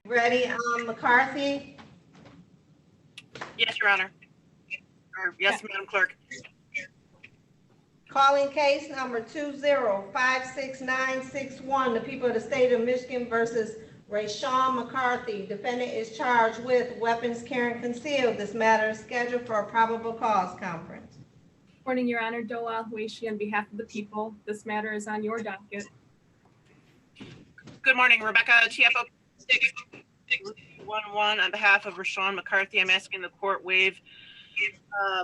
Ready, McCarthy? Yes, Your Honor. Or, yes, Madam Clerk. Calling case number 2056961, the people of the state of Michigan versus Rashawn McCarthy. Defendant is charged with weapons carrying concealed. This matter is scheduled for a probable cause conference. Morning, Your Honor. Doa Huishi on behalf of the people. This matter is on your docket. Good morning, Rebecca Tiapo. 311 on behalf of Rashawn McCarthy. I'm asking the court waive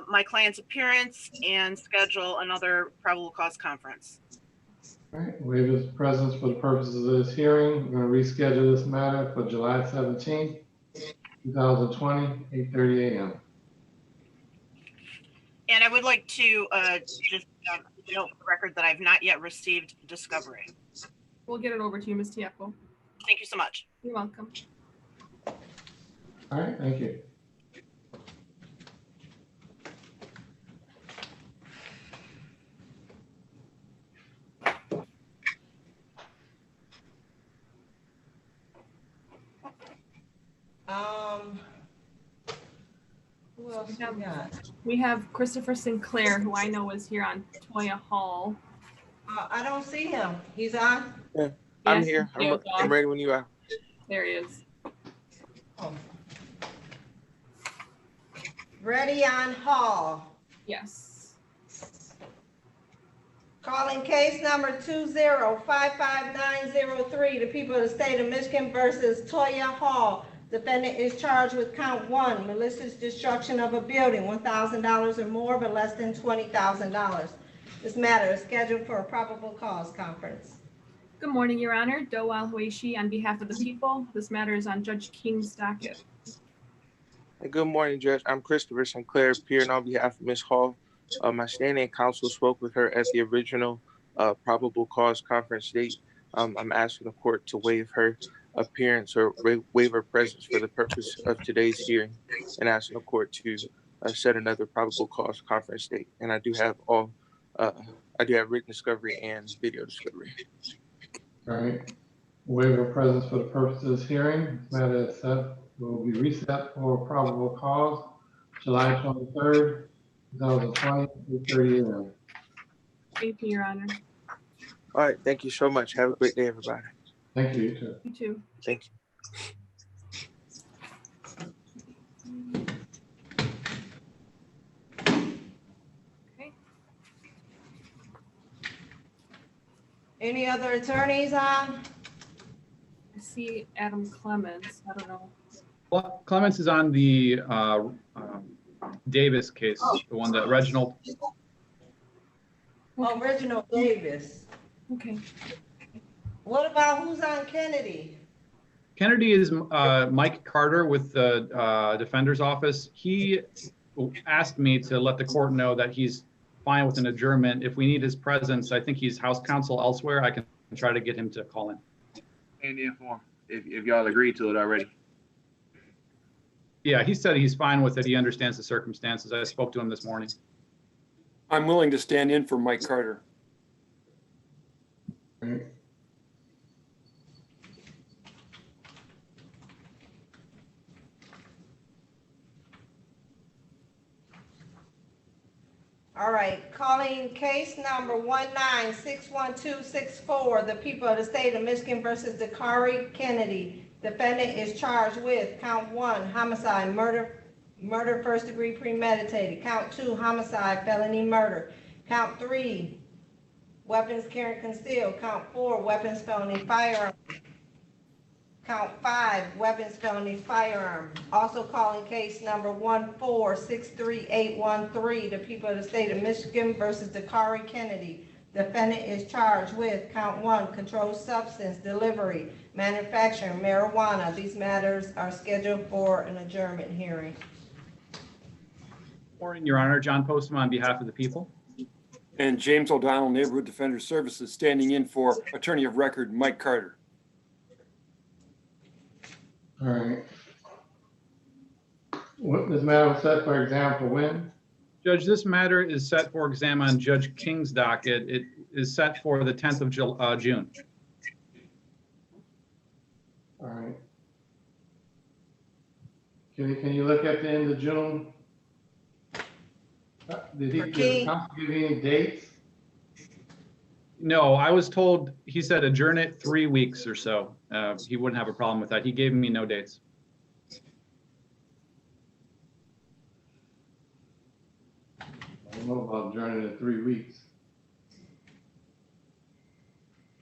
my client's appearance and schedule another probable cause conference. All right, waive his presence for the purposes of this hearing. We're going to reschedule this matter for July 17th, 2020, 8:30 a.m. And I would like to just note for the record that I've not yet received discovery. We'll get it over to you, Ms. Tiepko. Thank you so much. You're welcome. All right, thank you. Who else we got? We have Christopher Sinclair, who I know is here on Toya Hall. I don't see him. He's on? Yeah, I'm Yes, here. he is I'm on. ready when you are. There he is. Oh. Ready on Hall. Yes. Calling case number 2055903, the people of the state of Michigan versus Toya Hall. Defendant is charged with count 1, malicious destruction of a building, $1,000 or more, but less than $20,000. This matter is scheduled for a probable cause conference. Good morning, Your Honor. Dowal Huishi on behalf of the people. This matter is on Judge King's docket. Good morning, Judge. I'm Christopher Sinclair, appearing on behalf of Ms. Hall. My standing counsel spoke with her at the original probable cause conference date. I'm asking the court to waive her appearance or waive her presence for the purpose of today's hearing, and asking the court to set another probable cause conference date. And I do have written discovery and video discovery. All right. Waive of presence for the purpose of this hearing. This matter is set, will be reset for probable cause, July 23rd, 2020, 8:30 a.m. Thank you, Your Honor. All right. Thank you so much. Have a great day, everybody. Thank you, you too. You too. Thank you. Okay. Any other attorneys on? I see Adam Clements. I don't know. Well, Clements is on the Davis case, the one that Reginald. Oh, Reginald Davis. Okay. What about who's on Kennedy? Kennedy is Mike Carter with the defender's office. He asked me to let the court know that he's fine with an adjournment. If we need his presence, I think he's house counsel elsewhere. I can try to get him to call in. And inform if y'all agree to it already. Yeah, he said he's fine with it. He understands the circumstances. I spoke to him this morning. I'm willing to stand in for Mike Carter. All right, calling case number 1961264, the people of the state of Michigan versus Dakari Kennedy. Defendant is charged with count 1, homicide, murder, first degree premeditated. Count 2, homicide, felony murder. Count 3, weapons carried concealed. Count 4, weapons, felony firearm. Count 5, weapons, felony firearm. Also calling case number 1463813, the people of the state of Michigan versus Dakari Kennedy. Defendant is charged with count 1, controlled substance, delivery, manufacturing, marijuana. These matters are scheduled for an adjournment hearing. Morning, Your Honor. John Postma on behalf of the people. And James O'Donnell, Neighborhood Defender Services, standing in for attorney of record Mike Carter. All right. What, this matter was set for exam for when? Judge, this matter is set for exam on Judge King's docket. It is set for the 10th of June. All right. Can you look at the end of June? Did the counsel give you any dates? No, I was told, he said adjourn it 3 weeks or so. He wouldn't have a problem with that. He gave me no dates. I don't know about adjourning in 3 weeks.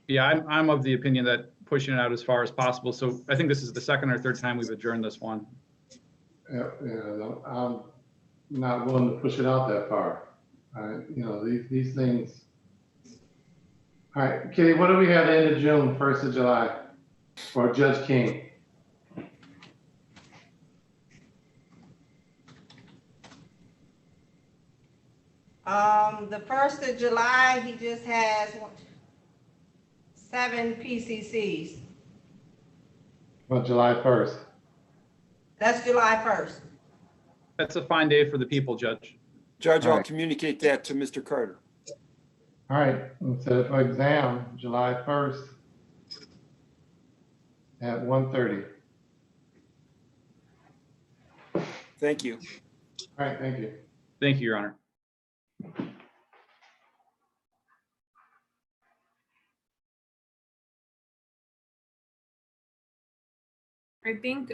Yeah, I'm of the opinion that pushing it out as far as possible. So I think this is the second or third time we've adjourned this one. Yeah, I'm not willing to push it out that far. These things. All right, Kitty, what do we have end of June, 1st of July for Judge King? The 1st of July, he just has 7 PCCs. Well, July 1st. That's July 1st. That's a fine day for the people, Judge. Judge, All I'll right. communicate that to Mr. Carter. All right, let's set it for exam, July 1st at 1:30. Thank you. All right, thank you. Thank you, Your Honor. I think,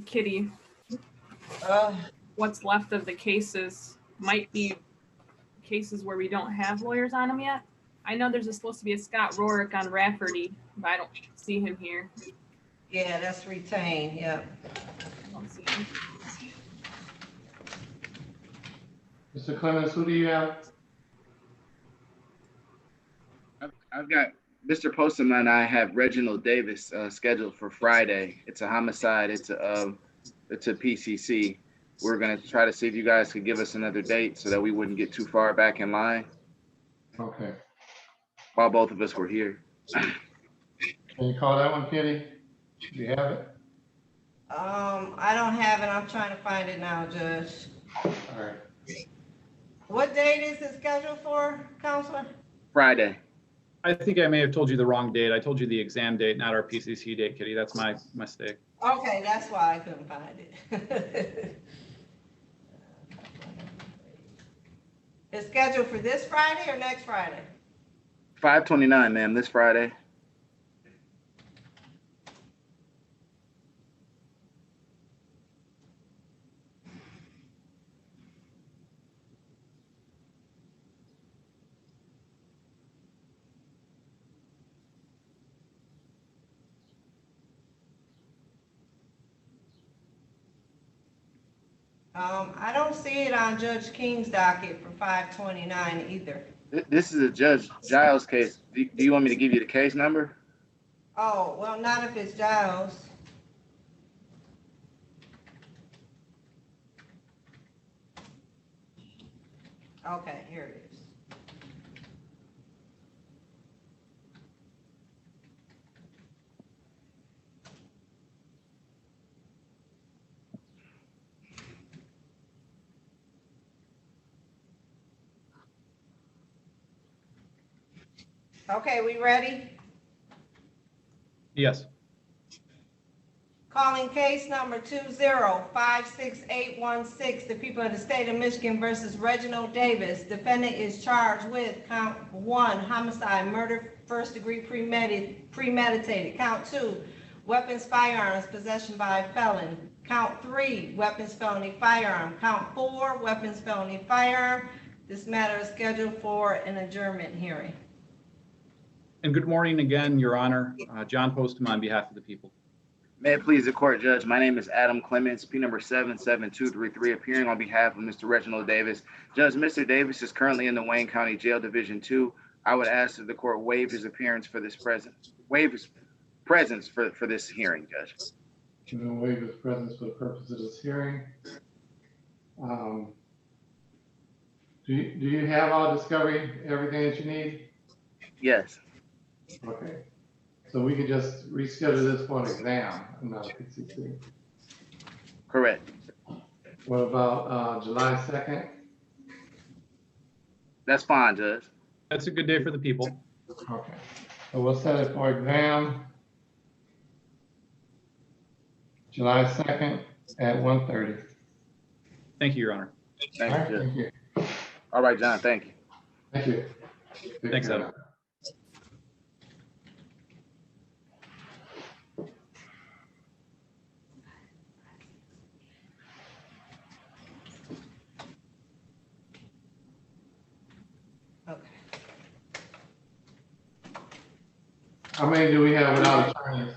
Kitty, what's left of the cases might be cases where we don't have lawyers on them yet. I know there's supposed to be a Scott Rorick on Rafferty, but I don't see him here. Yeah, that's retained, yeah. I don't see him. Mr. Clemens, who do you have? I've got Mr. Postman and I have Reginald Davis scheduled for Friday. It's a homicide. It's a PCC. We're gonna try to see if you guys could give us another date so that we wouldn't get too far back in line Okay. while both of us were here. Can you call that one, Kitty? Do you have it? I don't have it. I'm trying to find it now, Judge. All right. What date is it scheduled for, Counselor? Friday. I think I may have told you the wrong date. I told you the exam date, not our PCC date, Kitty. That's my mistake. Okay, that's why I couldn't find it. It's scheduled for this Friday or next Friday? 5/29, ma'am, this Friday. I don't see it on Judge King's docket for 5/29 either. This is a Judge Giles case. Do you want me to give you the case number? Oh, well, not if it's Giles. Okay, here it is. Okay, we ready? Yes. Calling case number 2056816, the people of the state of Michigan versus Reginald Davis. Defendant is charged with count 1, homicide, murder, first degree premeditated. Count 2, weapons, firearms, possession by a felon. Count 3, weapons, felony, firearm. Count 4, weapons, felony, firearm. This matter is scheduled for an adjournment hearing. And good morning again, Your Honor. John Postman on behalf of the people. May it please the court, Judge. My name is Adam Clements, P number 77233, appearing on behalf of Mr. Reginald Davis. Judge, Mr. Davis is currently in the Wayne County Jail Division 2. I would ask that the court waive his appearance for this waive his presence for this hearing, Judge. We're going to waive his presence for the purpose of this hearing. Do you have all discovery, everything that you need? Yes. Okay. So we could just reschedule this for an exam, not a PCC. Correct. What about July 2nd? That's fine, Judge. That's a good day for the people. Okay. So we'll set it for exam July 2nd at 1:30. Thank you, Your Honor. Thank All right, you, Judge. thank you. All right, John, thank you. Thank you. Thanks, Adam. How many do we have without attorney? attorneys?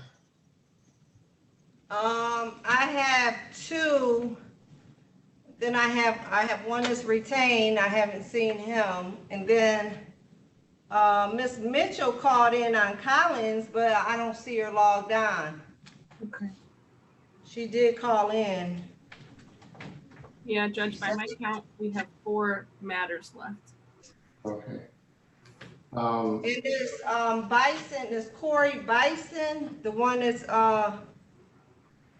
I have two. Then I have one that's retained. I haven't seen him. And then Miss Mitchell called in on Collins, but I don't see her logged on. Okay. She did call in. Yeah, Judge, by my count, we have 4 matters left. Okay. It is Bison, it's Corey Bison, the one that's a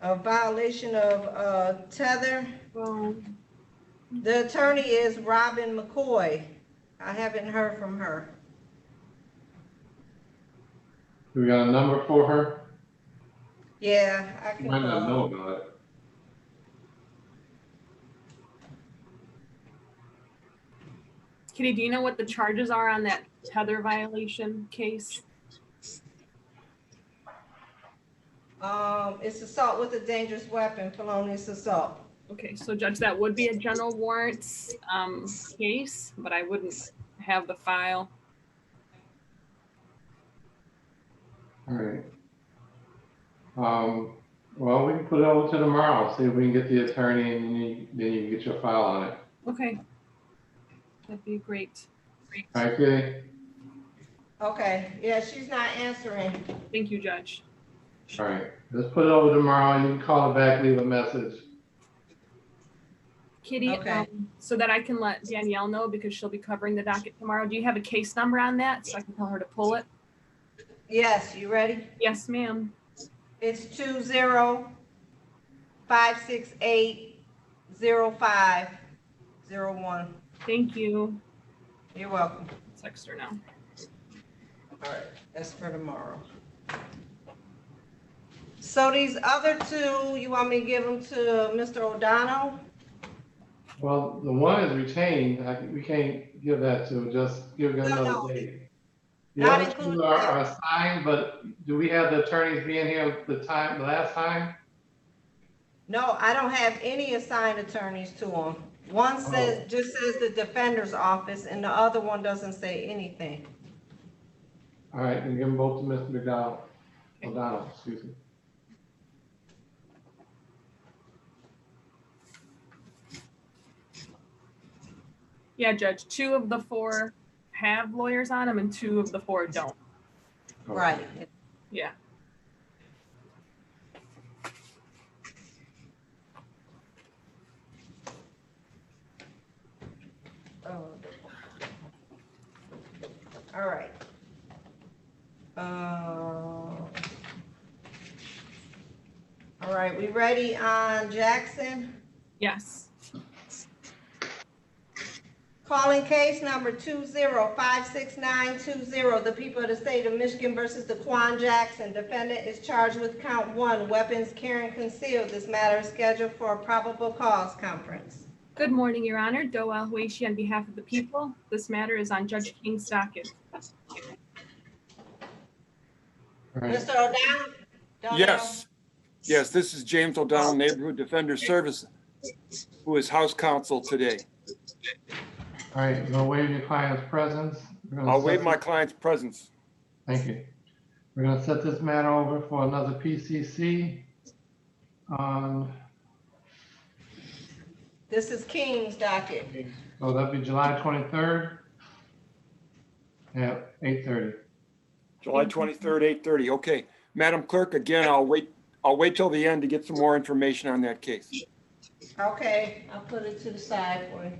violation of tether. The attorney is Robin McCoy. I haven't heard from her. We got a number for her? Yeah, I can Might not call. know about it. Kitty, do you know what the charges are on that tether violation case? It's assault with a dangerous weapon, felonious assault. Okay, so Judge, that would be a general warrants case, but I wouldn't have the file. All right. Well, we can put it over to tomorrow, see if we can get the attorney and then you can get your file on it. Okay. That'd be great. All right, Kitty? Okay, yeah, she's not answering. Thank you, Judge. All right, let's put it over tomorrow. You can call her back, leave a message. Kitty, Okay. So that I can let Danielle know because she'll be covering the docket tomorrow. Do you have a case number on that so I can tell her to pull it? Yes, you ready? Yes, ma'am. It's 20-568-0501. Thank you. You're welcome. Text her now. All right, that's for tomorrow. So these other two, you want me to give them to Mr. O'Donnell? Well, the one is retained. We can't give that to, just give it another date. The Not other two are assigned, but do we have the attorneys being here the last time? No, I don't have any assigned attorneys to them. One says, just says the defender's office, and the other one doesn't say anything. All right, then give them both to Mr. McDonald. O'Donnell, excuse me. Yeah, Judge, 2 of the 4 have lawyers on them and 2 of the 4 don't. Right. Yeah. Oh. All right. All right, we ready on Jackson? Yes. Calling case number 20-56920, the people of the state of Michigan versus Daquan Jackson. Defendant is charged with count 1, weapons carrying concealed. This matter is scheduled for a probable cause conference. Good morning, Your Honor. Doel Huishi on behalf of the people. This matter is on Judge King's docket. Mr. O'Donnell? Yes. Yes, this is James O'Donnell, Neighborhood Defender Services, who is House Counsel today. All right, you're gonna waive your client's presence. I'll waive my client's presence. Thank you. We're gonna set this matter over for another PCC on, This is King's docket. so that'd be July 23rd at 8:30. July 23rd, 8:30. Okay. Madam Clerk, again, I'll wait till the end to get some more information on that case. Okay, I'll put it to the side for you.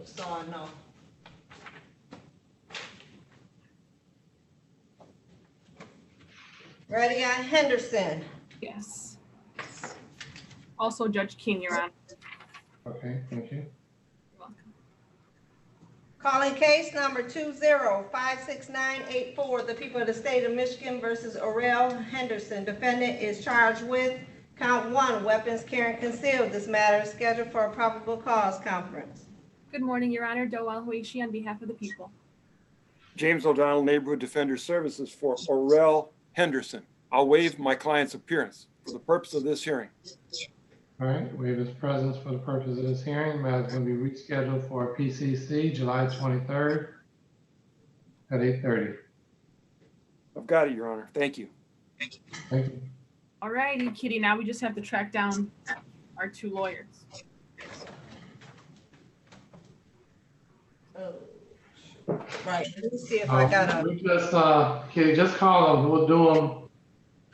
So I know. Ready on Henderson? Yes. Also Judge King, Your Honor. Okay, thank you. Calling case number 20-56984, the people of the state of Michigan versus Orel Henderson. Defendant is charged with count 1, weapons carrying concealed. This matter is scheduled for a probable cause conference. Good morning, Your Honor. Doel Huishi on behalf of the people. James O'Donnell, Neighborhood Defender Services for Orel Henderson. I'll waive my client's appearance for the purpose of this hearing. All right, waive his presence for the purpose of this hearing. The matter is going to be rescheduled for PCC, July 23rd at 8:30. I've got it, Your Honor. Thank you. Thank you. All righty, Kitty, now we just have to track down our two lawyers. Right, let me see if I got a. We just, Kitty, just call them. We'll do them.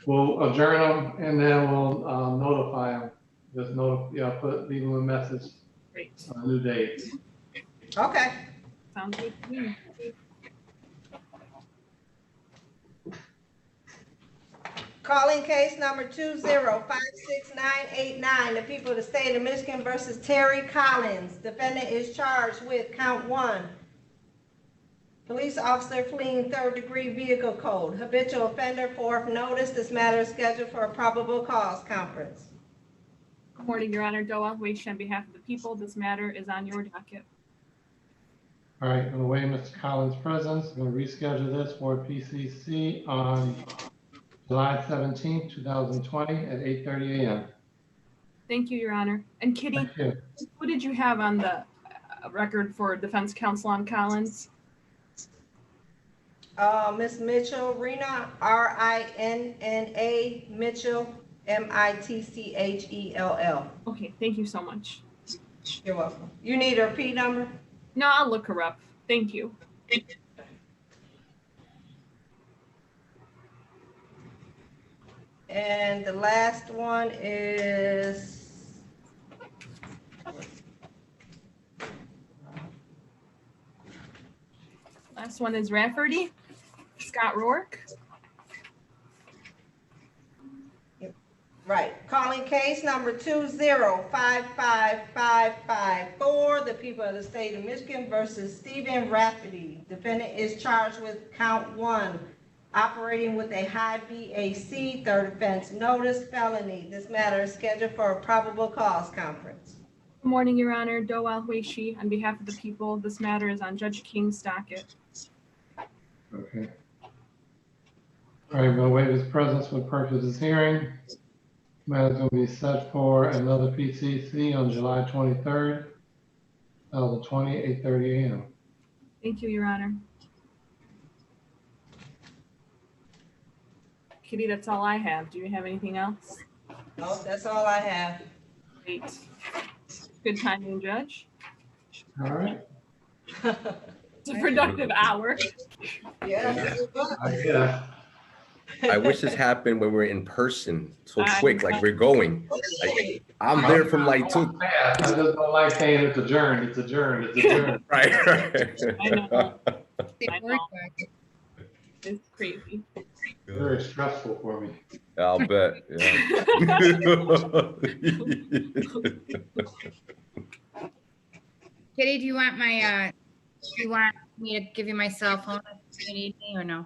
We'll adjourn them and then we'll notify them. Just leave them a message. Great. On a new date. Okay. Sounds good to me. Calling case number 2056989, the people of the state of Michigan versus Terry Collins. Defendant is charged with count 1. Police officer fleeing third-degree vehicle code. Habitual offender, 4th notice. This matter is scheduled for a probable cause conference. Good morning, Your Honor. Doa Weish on behalf of the people. This matter is on your docket. All right, I'm gonna waive Mr. Collins' presence. I'm gonna reschedule this for PCC on July 17th, 2020 at 8:30 a.m. Thank you, Your Honor. And Kitty, Thank you. who did you have on the record for defense counsel on Collins? Miss Mitchell, Rena, RINNA, Mitchell, MITCHELL. Okay, thank you so much. You're welcome. You need her P number? No, I'll look her up. Thank you. And the last one is Rafferty, Scott Rourke. right. Calling case number 2055554, the people of the state of Michigan versus Stephen Rafferty. Defendant is charged with count 1, operating with a high BAC, third offense notice, felony. This matter is scheduled for a probable cause conference. Good morning, Your Honor. Doa Weishi on behalf of the people. This matter is on Judge King's docket. Okay. All right, I'm gonna waive his presence for the purpose of this hearing. Matter's gonna be set for another PCC on July 23rd, 2020, 8:30 a.m. Thank you, Your Honor. Kitty, that's all I have. Do you have anything else? No, that's all I have. Great. Good timing, Judge. All right. It's a productive hour. Yeah. I wish this happened when we're in person, so quick, like we're going. Like, I'm there from like 2. I just don't like saying it's adjourned. It's adjourned. It's adjourned. Right. I know. I know. It's crazy. Very stressful for me. I'll bet. Yeah. Kitty, do you want my, do you want me to give you my cell phone if you need me or no?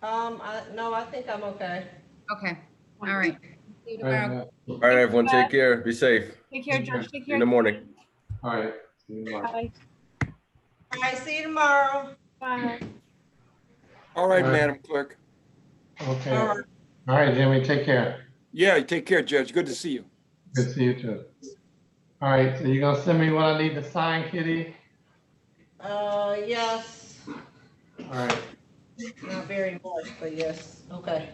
No, I think I'm okay. Okay, all right. See you tomorrow. All right, everyone, take care. Be safe. Take care, Judge. Take care. In the morning. All right. See you tomorrow. Bye. All right, see you tomorrow. Bye. All right, All right. Madam Clerk. Okay. All right, Jimmy, take care. Yeah, take care, Judge. Good to see you. Good to see you too. All right, so you're gonna send me what I need to sign, Kitty? Yes. All right. Not very much, but yes. Okay.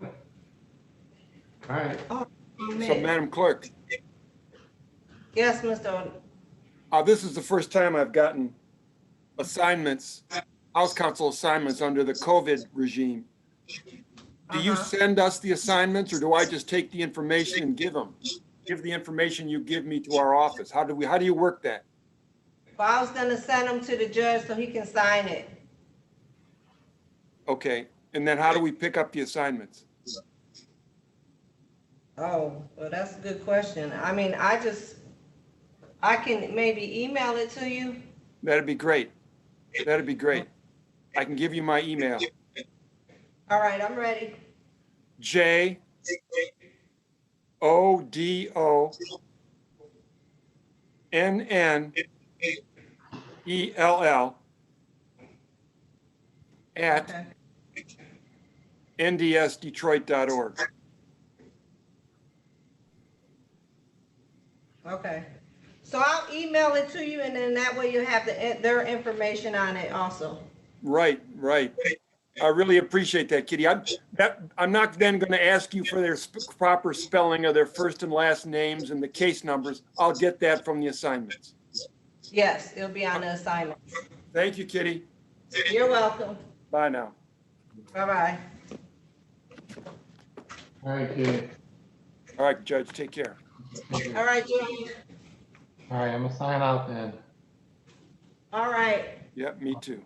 All right. Oh, So, man. Madam Clerk, Yes, Mr. this is the first time I've gotten assignments, House Counsel assignments under the COVID regime. Do you send us the assignments, or do I just take the information and give them? Give the information you give me to our office? How do you work that? Well, I was gonna send them to the judge so he can sign it. Okay, and then how do we pick up the assignments? Oh, well, that's a good question. I mean, I can maybe email it to you. That'd be great. That'd be great. I can give you my email. All right, I'm ready. JODONNELL at ndsdetroit.org. Okay. So I'll email it to you, and then that way you have their information on it also. Right, right. I really appreciate that, Kitty. I'm not then going to ask you for their proper spelling of their first and last names and the case numbers. I'll get that from the assignments. Yes, it'll be on the assignments. Thank you, Kitty. You're welcome. Bye now. Bye-bye. All right, Kitty. All right, Judge, take care. All right, Judge. All right, I'm gonna sign out then. All right. Yeah, me too.